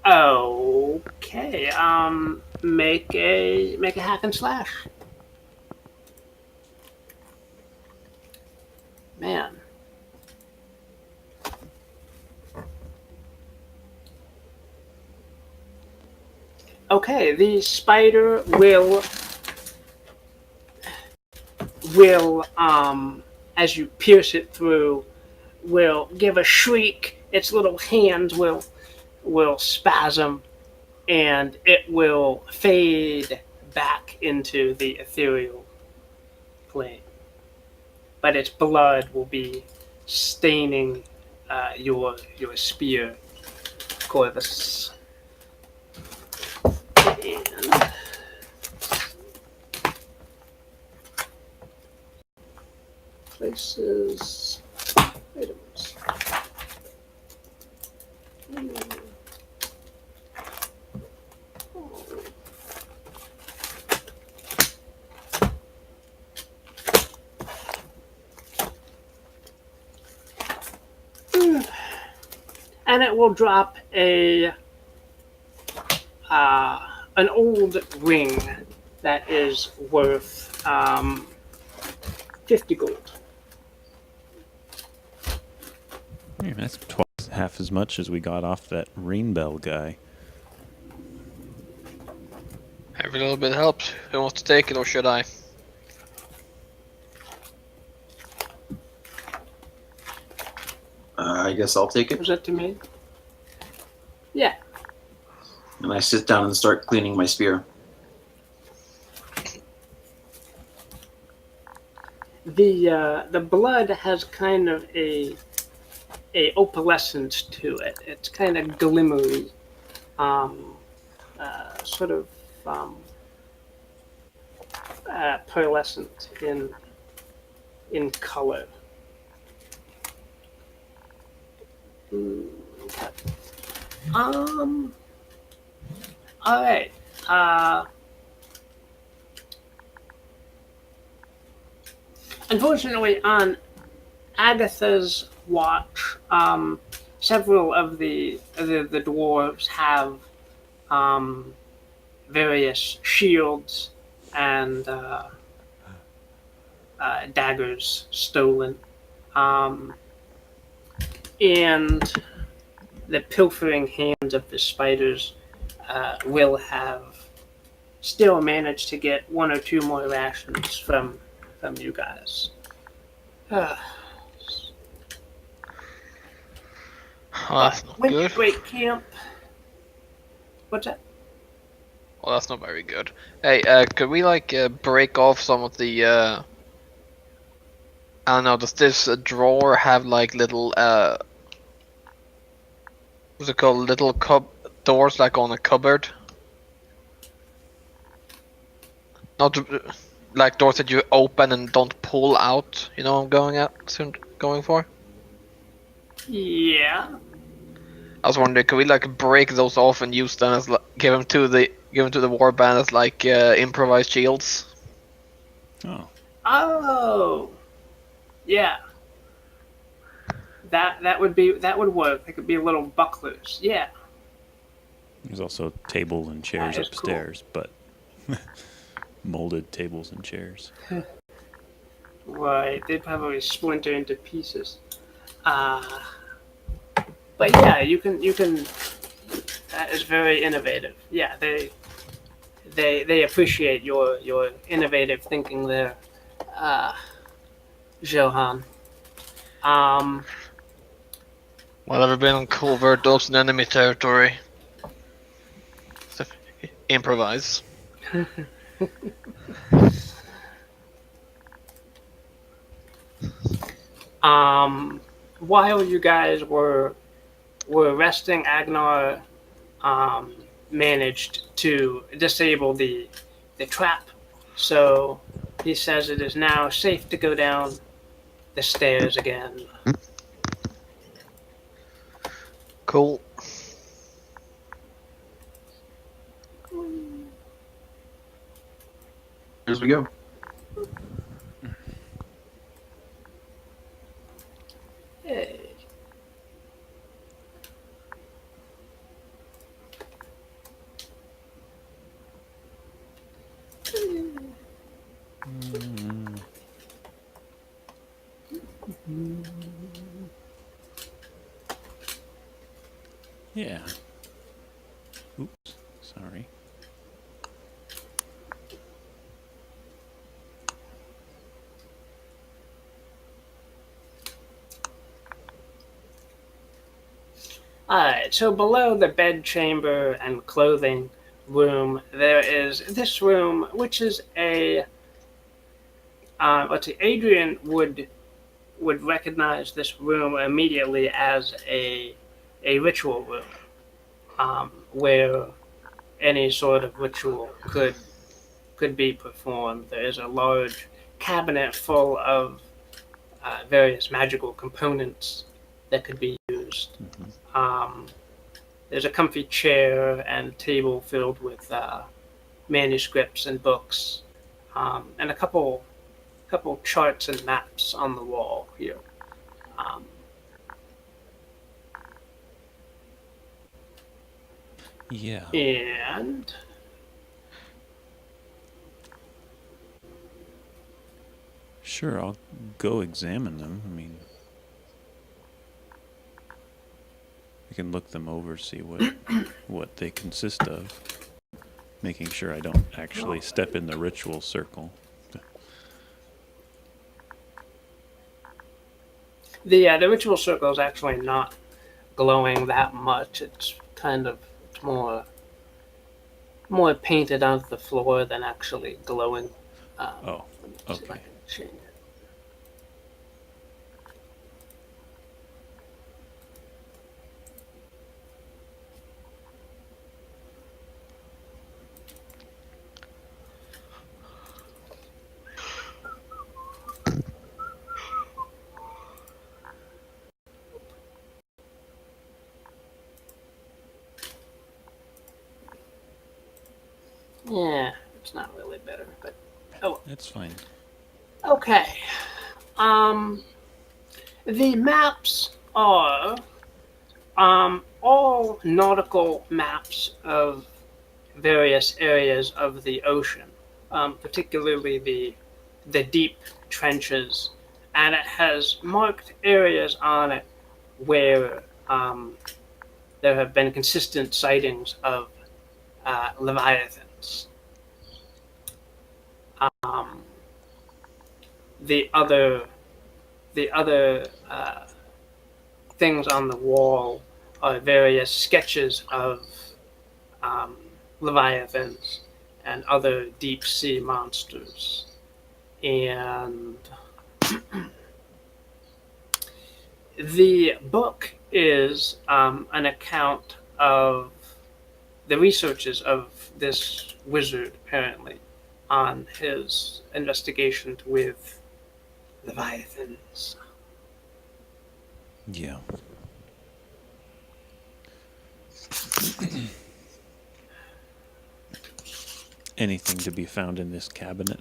Okay. Make a hack and slash. Man. Okay, the spider will as you pierce it through, will give a shriek. Its little hands will spasm, and it will fade back into the ethereal plane. But its blood will be staining your spear, Corvus. And places items. And it will drop an old ring that is worth 50 gold. Yeah, that's half as much as we got off that Rainbell guy. Every little bit helps. Who wants to take it, or should I? I guess I'll take it. Was that to me? Yeah. And I sit down and start cleaning my spear. The blood has kind of a opalescence to it. It's kind of glimmery, sort of pearlescent in color. Okay. All right. Unfortunately, on Agatha's watch, several of the dwarves have various shields and daggers stolen, and the pilfering hands of the spiders will have still managed to get one or two more rations from you guys. That's not Winter good. break camp. What's that? Well, that's not very good. Hey, could we break off some of the I don't know, does this drawer have like little what's it called? Little doors like on a cupboard? Not like doors that you open and don't pull out, you know what I'm going for? Yeah. I was wondering, could we like break those off and use them as give them to the warband as like improvised shields? Oh, Oh. Yeah. That would work. They could be little bucklers. Yeah. there's also table and chairs That is cool. upstairs, but molded tables and chairs. Right. They probably splinter into pieces. But yeah, you can. That is very innovative. Yeah, they appreciate your innovative thinking there, Johan. Well, ever been on covert ops in enemy territory? So, improvise. While you guys were resting, Agnar managed to disable the trap. So he says it is now safe to go down the stairs again. Cool. Here's we go. Hey. Yeah. Oops. Sorry. Alright, so below the bedchamber and clothing room, there is this room, which is a. Let's see, Adrian would recognize this room immediately as a ritual room, where any sort of ritual could be performed. There is a large cabinet full of various magical components that could be used. There's a comfy chair and table filled with manuscripts and books, and a couple charts and maps on the wall here. Yeah. And Sure, I'll go examine them. I mean, I can look them over, see what they consist of, making sure I don't actually step in the ritual circle. the ritual circle is actually not glowing that much. It's kind of more painted onto the floor than actually glowing. Oh, Let me see if I okay. can change it. Yeah, it's not really better, but That's fine. okay. The maps are all nautical maps of various areas of the ocean, particularly the deep trenches, and it has marked areas on it where there have been consistent sightings of leviathans. The other things on the wall are various sketches of leviathans and other deep sea monsters. And the book is an account of the researches of this wizard, apparently, on his investigations with leviathans. Yeah. anything to be found in this cabinet?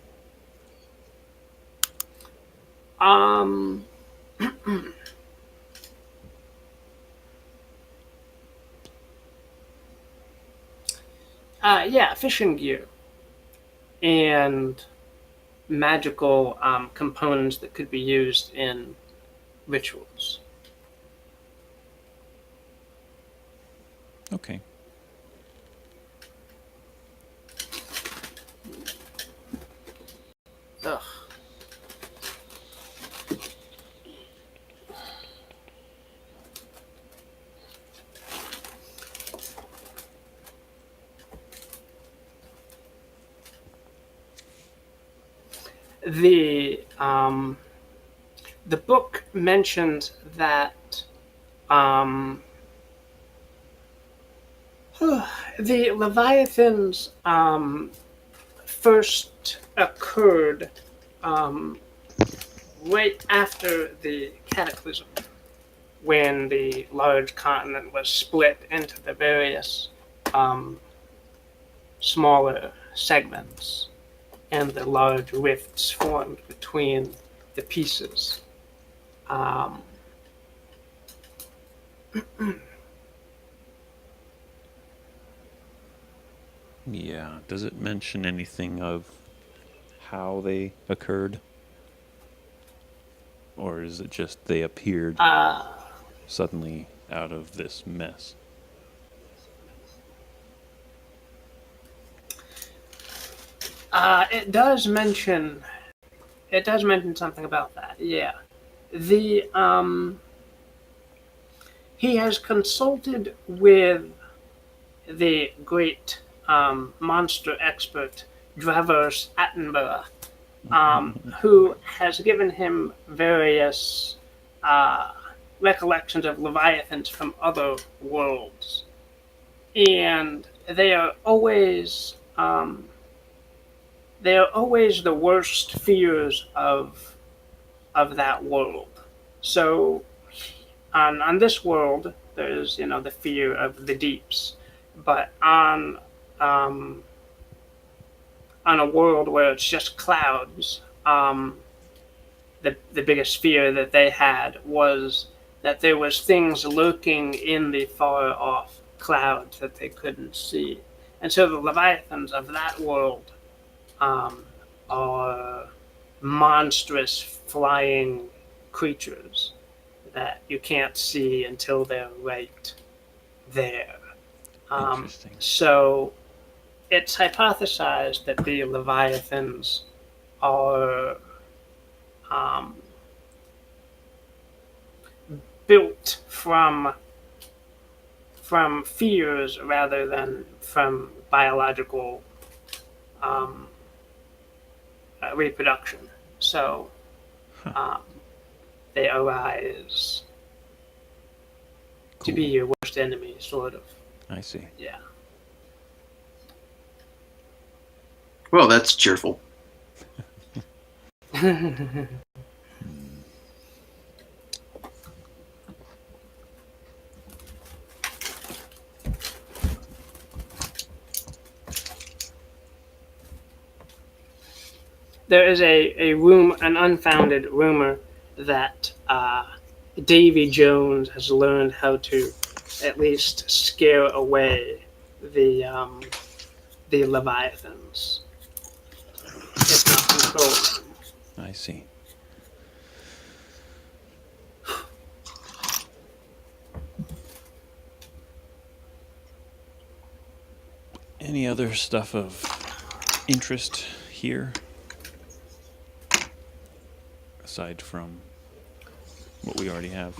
Yeah, fishing gear and magical components that could be used in rituals. Okay. Ugh. The book mentions that the Leviathans first occurred right after the Cataclysm, when the large continent was split into the various smaller segments, and the large rifts formed between the pieces. Yeah. Does it mention anything of how they occurred? Or is it just they appeared suddenly out of this mess? It does mention something about that. Yeah, he has consulted with the great monster expert Dravers Attenborough, who has given him various recollections of Leviathans from other worlds, and they are always the worst fears of that world. So on this world, there's the fear of the deeps, but on a world where it's just clouds, the biggest fear that they had was that there was things lurking in the far off clouds that they couldn't see, and so the Leviathans of that world are monstrous flying creatures that you can't see until they're right there. Interesting. So it's hypothesized that the Leviathans are built from fears rather than from biological reproduction. So they arise to be Cool. your worst enemy, sort of. I see. Yeah. Well, that's cheerful. There is an unfounded rumor that Davy Jones has learned how to at least scare away the Leviathans, if not control them. I see. Any other stuff of interest here? Aside from what we already have.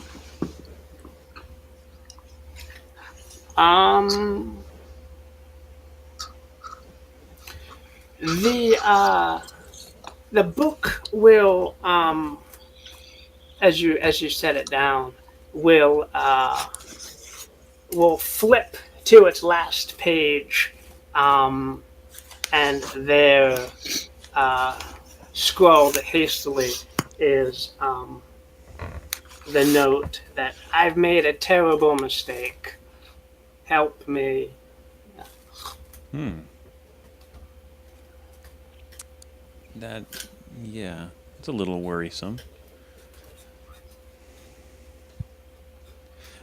The book will as you set it down will flip to its last page, and there scrawled hastily is the note that I've made a terrible mistake. Help me. Yeah, it's a little worrisome.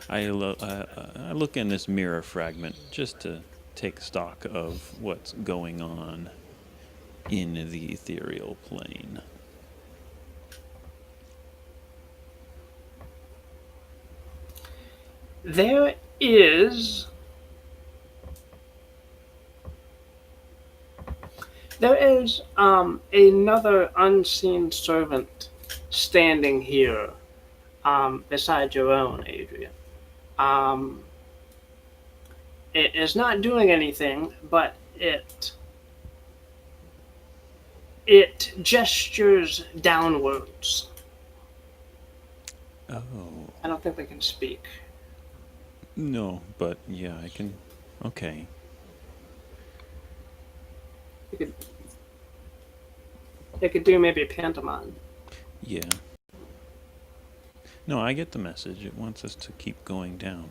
I look in this mirror fragment just to take stock of what's going on in the ethereal plane. There is another unseen servant standing here beside your own, Adrian. It is not doing anything, but it gestures downwards. Oh. I don't think they can speak. No, but yeah, I can. Okay. They could do maybe a pantomime. Yeah. No, I get the message. It wants us to keep going down.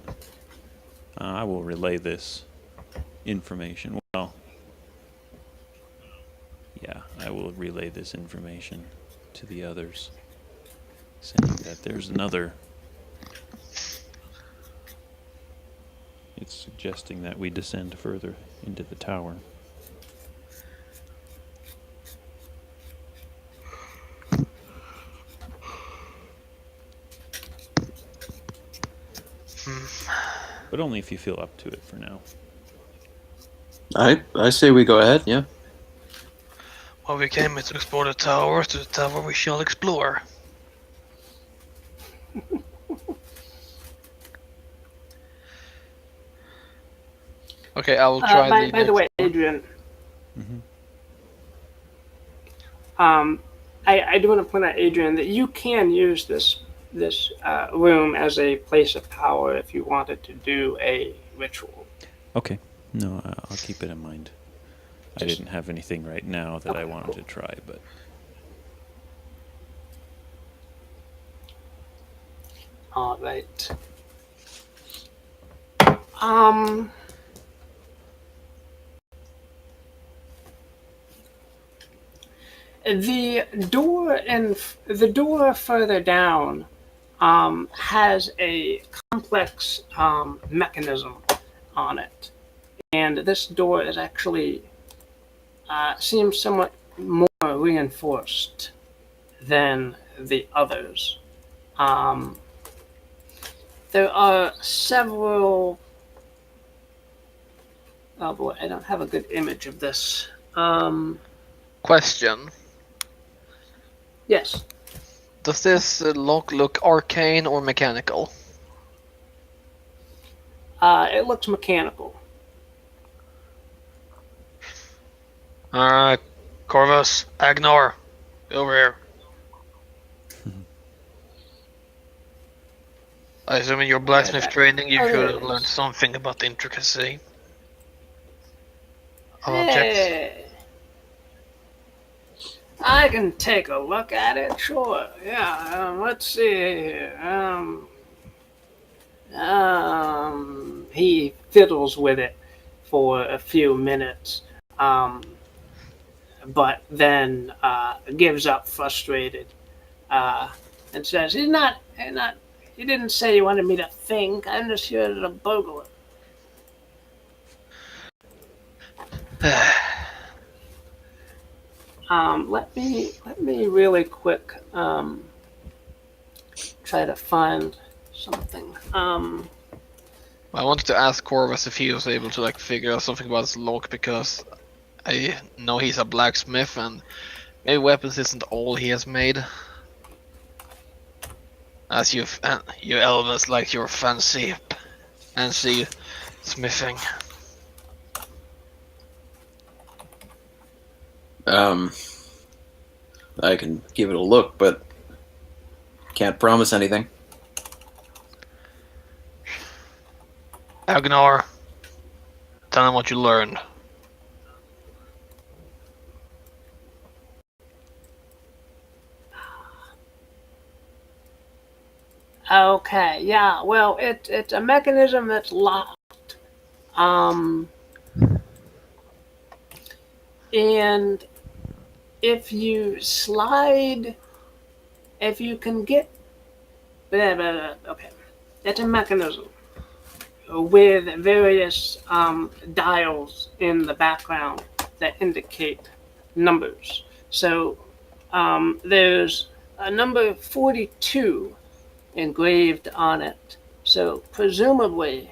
I will relay this information. Well, yeah, I will relay this information to the others, saying that there's another. It's suggesting that we descend further into the tower. But only if you feel up to it for now. I say we go ahead. Yeah. Well, we came here to explore the tower. To the tower we shall explore. Okay, I will try. By the way, Adrian. Mm-hmm. I do want to point out, Adrian, that you can use this room as a place of power if you wanted to do a ritual. Okay. No, I'll keep it in mind. I didn't have anything right now that I wanted to try, but... All right. The door further down has a complex mechanism on it, and this door is actually seems somewhat more reinforced than the others. There are several. Oh boy, I don't have a good image of this. Question. Yes. Does this lock look arcane or mechanical? It looks mechanical. Alright, Corvus, Agnar, over here. I assume in your blacksmith training you should have learned something about the intricacy of objects. I can take a look at it, sure. Yeah, let's see here. He fiddles with it for a few minutes, but then gives up frustrated and says, he didn't say he wanted me to think. I'm just here to bogle it. Let me really quick try to find something. I wanted to ask Corvus if he was able to figure out something about his lock, because I know he's a blacksmith and maybe weapons isn't all he has made. As you elves like your fancy smithing. I can give it a look, but can't promise anything. Agnar, tell him what you learned. Okay, yeah. Well, it's a mechanism that's locked. And if you slide, if you can get, okay, that's a mechanism with various dials in the background that indicate numbers. So there's a number 42 engraved on it. So presumably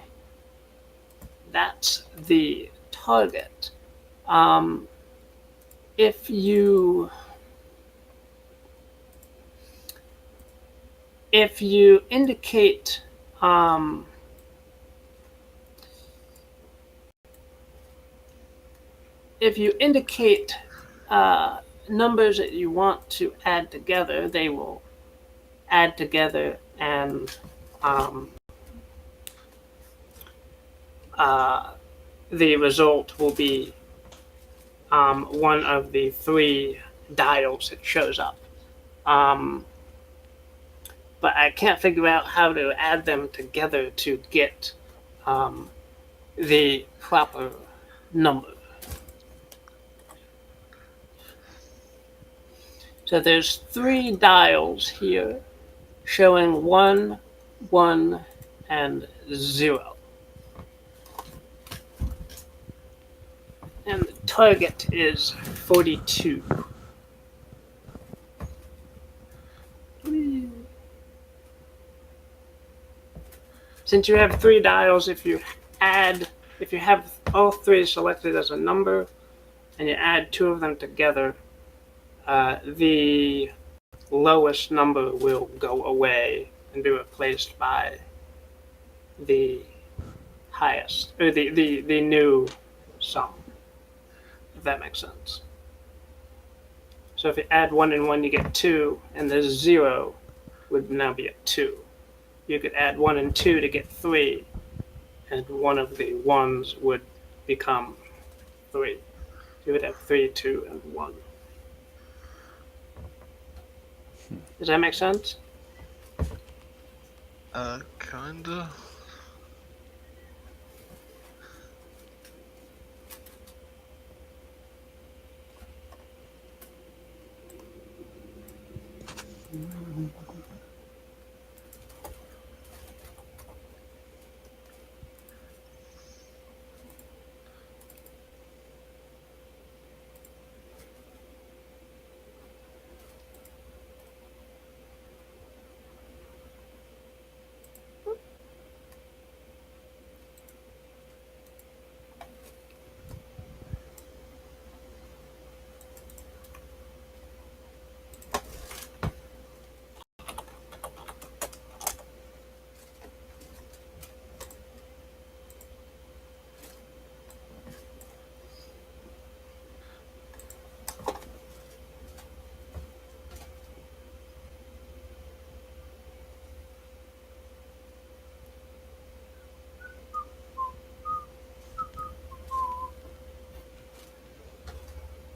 that's the target. If you indicate numbers that you want to add together, they will add together, and the result will be one of the 3 dials that shows up. But I can't figure out how to add them together to get the proper number. So there's 3 dials here showing 1, 1, and 0. And the target is 42. Since you have 3 dials, if you have all 3 selected as a number, and you add 2 of them together, the lowest number will go away and be replaced by the highest, or the new sum, if that makes sense. So if you add 1 and 1, you get 2, and the 0 would now be a 2. You could add 1 and 2 to get 3, and one of the 1s would become 3. You would have 3, 2, and 1. Does that make sense? Kinda.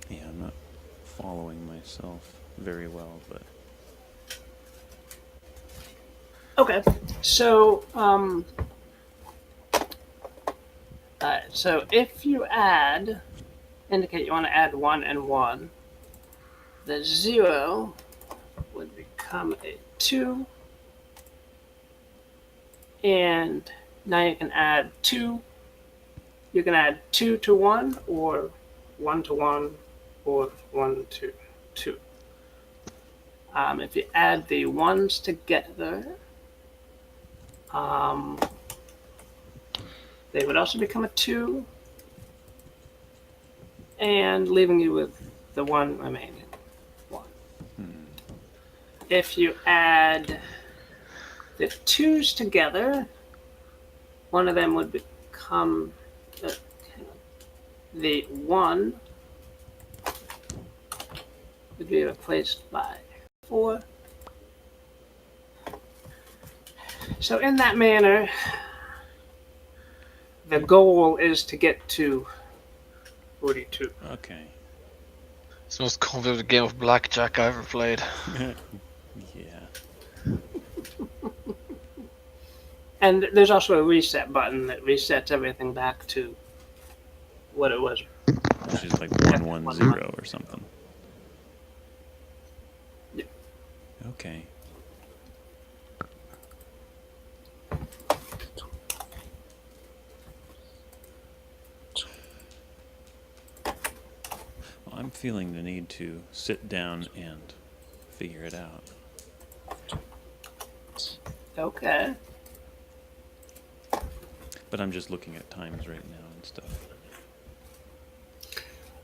Yeah, I'm not following myself very well, but Okay, so so if you indicate you want to add 1 and 1, the 0 would become a 2, and now you can add 2. You can add 2 to 1, or 1 to 1, or 1 to 2. If you add the 1s together, they would also become a 2, and leaving you with the 1 remaining. 1. If you add the 2s together, one of them would become the 1 would be replaced by 4. So in that manner, the goal is to get to 42. okay. It's the most convoluted game of blackjack I ever played. Yeah. And there's also a reset button that resets everything back to what it was. Which is like 110 or something. Okay. Well, I'm feeling the need to sit down and figure it out. Okay. But I'm just looking at times right now and stuff.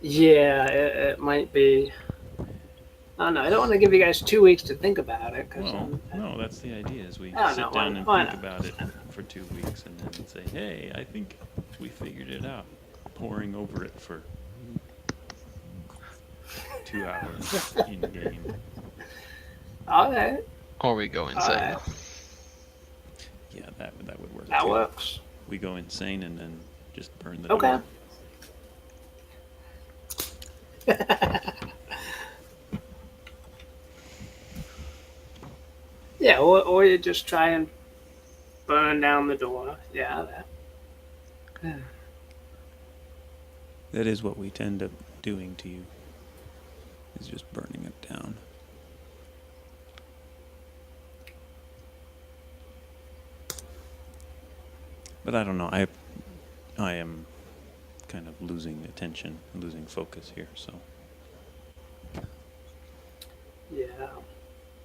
Yeah, it might be. I don't know. I don't want to give you guys 2 weeks to think about it. Cause Well, no, that's the idea, is we Oh, sit no, down and why think not? about it for 2 weeks and then say, hey, I think we figured it out. Poring over it for 2 hours in game. All right. Or we go insane. Alright. Yeah, that would work That too. works. We go insane and then just burn the Okay. door. Yeah, or you just try and burn down the door. Yeah, that. That is what we tend up doing to you, is just burning it down. But I don't know, I am kind of losing attention, losing focus here, so. Yeah.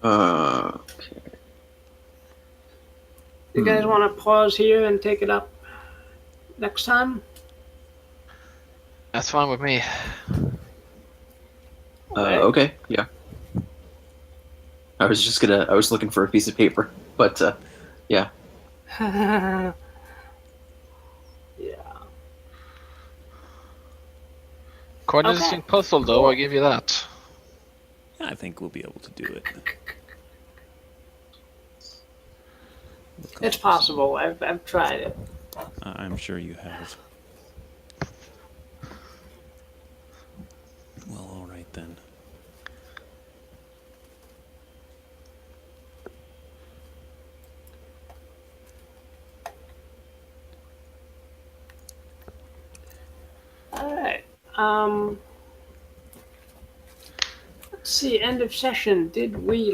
Okay. You guys want to pause here and take it up next time? That's fine with me. Okay, yeah. I was looking for a piece of paper, but, yeah. Yeah. Quite an Okay. interesting puzzle, though, I give you that. I think we'll be able to do it. It's possible. I've tried it. I'm sure you have. Well, all right then. All right. Let's see. End of session. Did we